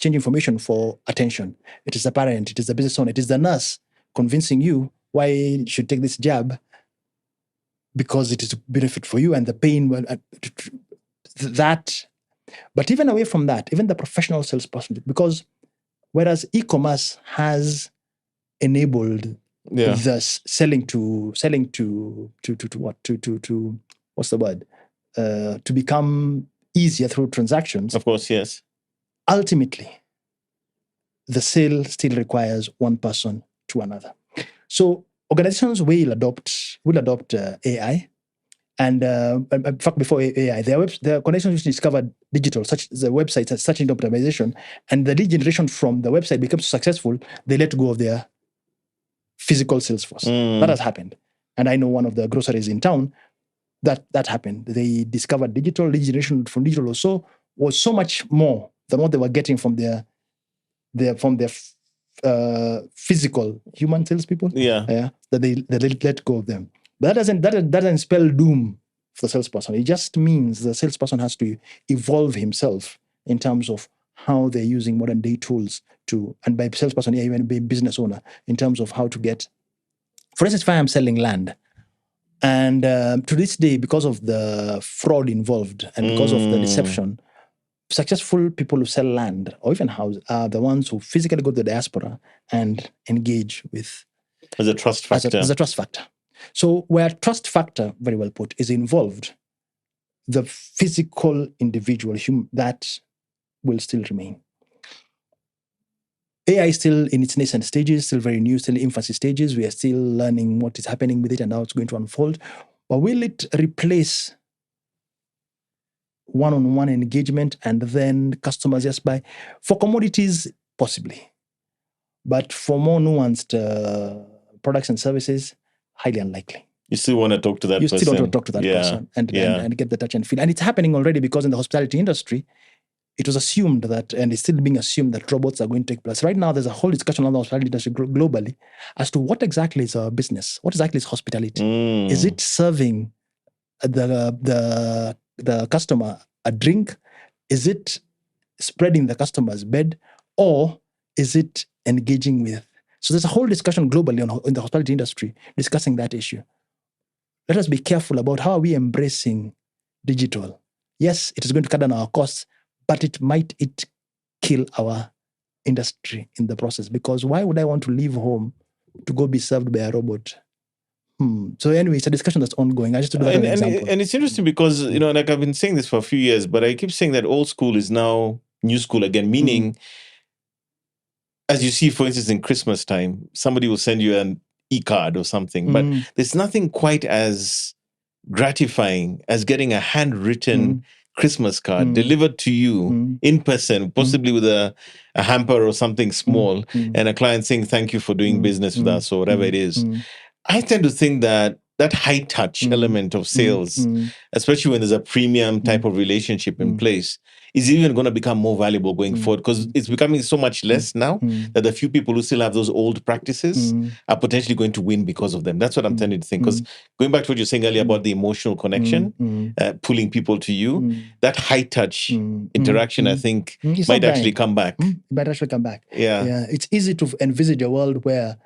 information for attention. It is a parent, it is the business owner, it is the nurse convincing you why you should take this jab, because it is a benefit for you, and the pain that. But even away from that, even the professional salesperson, because whereas e-commerce has enabled the selling to what, to what's the word, to become easier through transactions. Of course, yes. Ultimately, the sale still requires one person to another. So organizations will adopt AI, and in fact, before AI, the organizations which discovered digital, such as the websites, search engine optimization, and the lead generation from the website becomes successful, they let go of their physical sales force. That has happened, and I know one of the groceries in town that happened. They discovered digital lead generation from digital was so much more than what they were getting from their physical human salespeople. That they let go of them. But that doesn't spell doom for the salesperson. It just means the salesperson has to evolve himself in terms of how they're using modern day tools to, and by salesperson, even by business owner, in terms of how to get, for instance, if I am selling land, and to this day, because of the fraud involved and because of the deception, successful people who sell land or even house are the ones who physically go to the diaspora and engage with As a trust factor. as a trust factor. So where trust factor, very well put, is involved, the physical individual that will still remain. AI is still in its nascent stages, still very new, still in infancy stages. We are still learning what is happening with it and how it's going to unfold. But will it replace one-on-one engagement and then customers just buy? For commodities, possibly. But for more nuanced products and services, highly unlikely. You still want to talk to that person. You still want to talk to that person and get the touch and feel. And it's happening already, because in the hospitality industry, it was assumed that, and it's still being assumed, that robots are going to take place. Right now, there's a whole discussion on the hospitality industry globally as to what exactly is our business. What exactly is hospitality? Is it serving the customer a drink? Is it spreading the customer's bed? Or is it engaging with? So there's a whole discussion globally in the hospitality industry discussing that issue. Let us be careful about how are we embracing digital. Yes, it is going to cut down our costs, but it might kill our industry in the process. Because why would I want to leave home to go be served by a robot? So anyway, it's a discussion that's ongoing. I just to do that as an example. And it's interesting because, like I've been saying this for a few years, but I keep saying that old school is now new school again, meaning, as you see, for instance, in Christmas time, somebody will send you an e-card or something, but there's nothing quite as gratifying as getting a handwritten Christmas card delivered to you in person, possibly with a hamper or something small, and a client saying, thank you for doing business with us, or whatever it is. I tend to think that high touch element of sales, especially when there's a premium type of relationship in place, is even going to become more valuable going forward, because it's becoming so much less now that the few people who still have those old practices are potentially going to win because of them. That's what I'm tending to think. Because going back to what you're saying earlier about the emotional connection, pulling people to you, that high touch interaction, I think, might actually come back. Might actually come back. Yeah. It's easy to envisage a world where,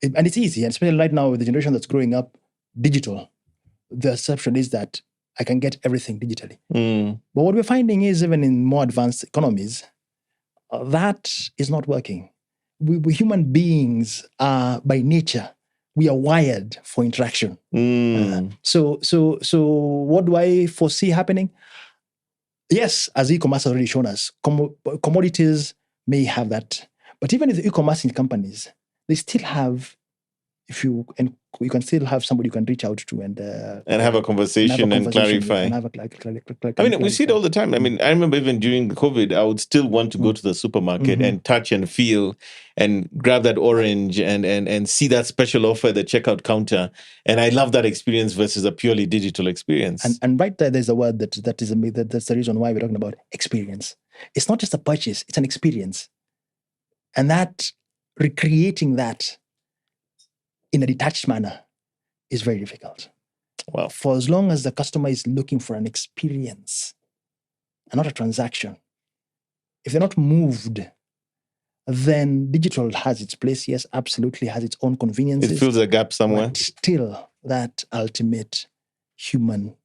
and it's easy, and especially right now with the generation that's growing up digital, the assumption is that I can get everything digitally. But what we're finding is, even in more advanced economies, that is not working. We human beings are, by nature, we are wired for interaction. So what do I foresee happening? Yes, as e-commerce has already shown us, commodities may have that. But even in the e-commerce companies, they still have, you can still have somebody you can reach out to and have a conversation and clarify. I mean, we see it all the time. I mean, I remember even during COVID, I would still want to go to the supermarket and touch and feel and grab that orange and see that special offer at the checkout counter. And I love that experience versus a purely digital experience. And right there's a word that's the reason why we're talking about experience. It's not just a purchase, it's an experience. And that, recreating that in a detached manner is very difficult. Well, for as long as the customer is looking for an experience and not a transaction, if they're not moved, then digital has its place. Yes, absolutely has its own conveniences. It fills a gap somewhere. But still, that ultimate human.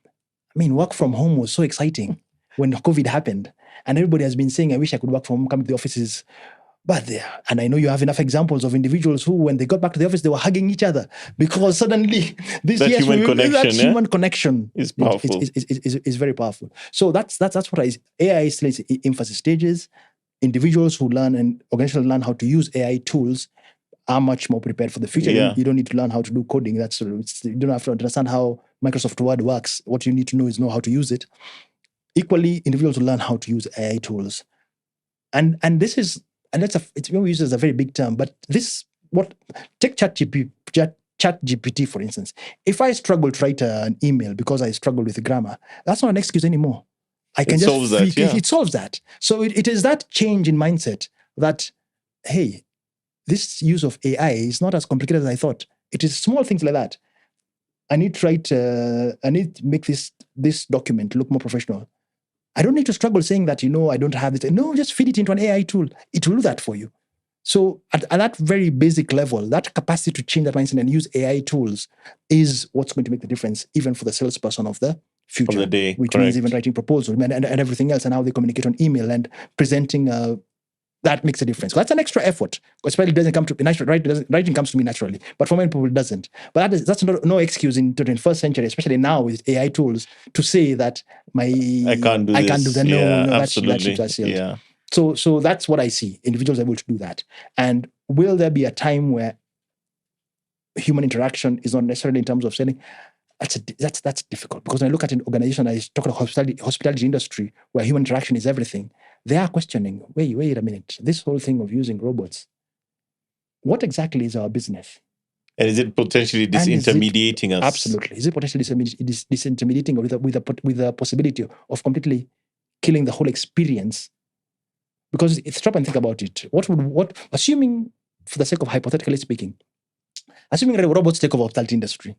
I mean, work from home was so exciting when COVID happened, and everybody has been saying, I wish I could work from home, come to the offices. But and I know you have enough examples of individuals who, when they got back to the office, they were hugging each other because suddenly human connection is powerful. Is very powerful. So that's what AI is still in infancy stages. Individuals who learn and organizations learn how to use AI tools are much more prepared for the future. Yeah. You don't need to learn how to do coding. You don't have to understand how Microsoft Word works. What you need to know how to use it. Equally, individuals will learn how to use AI tools, and this is. And it's when we use it as a very big term, but take ChatGPT, for instance. If I struggle to write an email because I struggle with the grammar, that's not an excuse anymore. It solves that. So it is that change in mindset that, hey, this use of AI is not as complicated as I thought. It is small things like that. I need to make this document look more professional. I don't need to struggle saying that, I don't have this. No, just feed it into an AI tool. It will do that for you. So at that very basic level, that capacity to change that mindset and use AI tools is what's going to make the difference, even for the salesperson of the future, Of the day, which correct. means even writing proposals and everything else, and how they communicate on email and presenting. That makes a difference. So that's an extra effort. Especially, it doesn't come to me naturally. Writing comes to me naturally, but for many people, it doesn't. But that's no excuse in the 21st century, especially now with AI tools, to say that I can't do that. Yeah, No, absolutely. that's Yeah. So that's what I see. Individuals are able to do that. And will there be a time where human interaction is not necessarily in terms of selling? That's difficult, because when I look at an organization that is talking about hospitality industry, where human interaction is everything, they are questioning, wait a minute, this whole thing of using robots, what exactly is our business? And is it potentially disintermediating us? Absolutely. Is it potentially disintermediating with the possibility of completely killing the whole experience? Because stop and think about it. Assuming, for the sake of hypothetically speaking, assuming robots take over hospitality industry.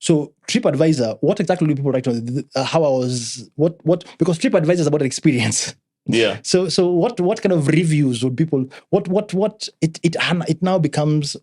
So TripAdvisor, what exactly do people write on? Because TripAdvisor is about experience. Yeah. So what kind of reviews would people? It now becomes.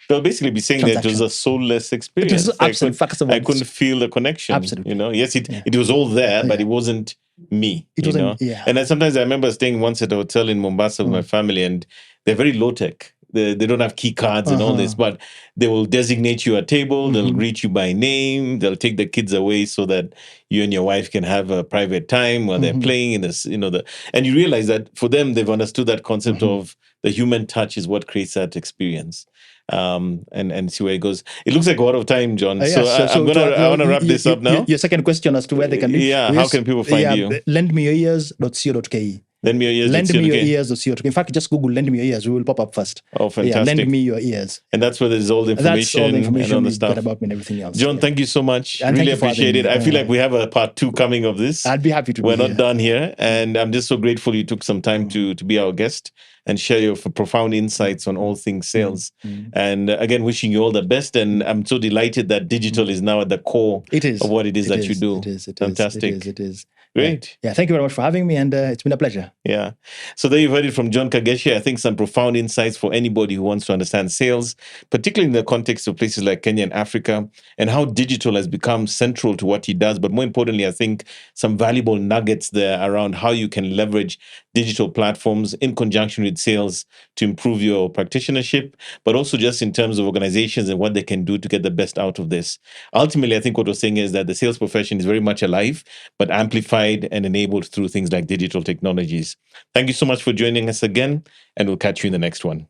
They'll basically be saying that it was a soulless experience. I couldn't feel the connection. Absolutely. Yes, it was all there, but it wasn't me. It wasn't. Yeah. And then sometimes I remember staying once at a hotel in Mombasa with my family, and they're very low tech. They don't have key cards and all this, but they will designate you a table. They'll greet you by name. They'll take the kids away so that you and your wife can have a private time while they're playing in this. And you realize that for them, they've understood that concept of the human touch is what creates that experience. And see where it goes. It looks like a lot of time, John. I want to wrap this up now. Your second question as to where they can live. Yeah, how can people find you? Lendmeyorears.co.ke. Lendmeyorears.co.ke. In fact, just Google Lend Me Your Ears. We will pop up first. Oh, fantastic. Yeah, Lend Me Your Ears. And that's where there's all the information, and all the stuff about me and everything else. John, thank you so much. And really appreciate it. I feel like we have a part 2 coming of this. I'd be happy to. We're not done here. And I'm just so grateful you took some time to be our guest and share your profound insights on all things sales. And again, wishing you all the best. And I'm so delighted that digital is now at the core of what it is that you do. It is. Fantastic. It is. Great. Yeah, thank you very much for having me, and it's been a pleasure. Yeah. So there you've heard it from John Kageche. I think some profound insights for anybody who wants to understand sales, particularly in the context of places like Kenya and Africa, and how digital has become central to what he does. But more importantly, I think some valuable nuggets there around how you can leverage digital platforms in conjunction with sales to improve your practitionership, but also just in terms of organizations and what they can do to get the best out of this. Ultimately, I think what we're saying is that the sales profession is very much alive, but amplified and enabled through things like digital technologies. Thank you so much for joining us again, and we'll catch you in the next one.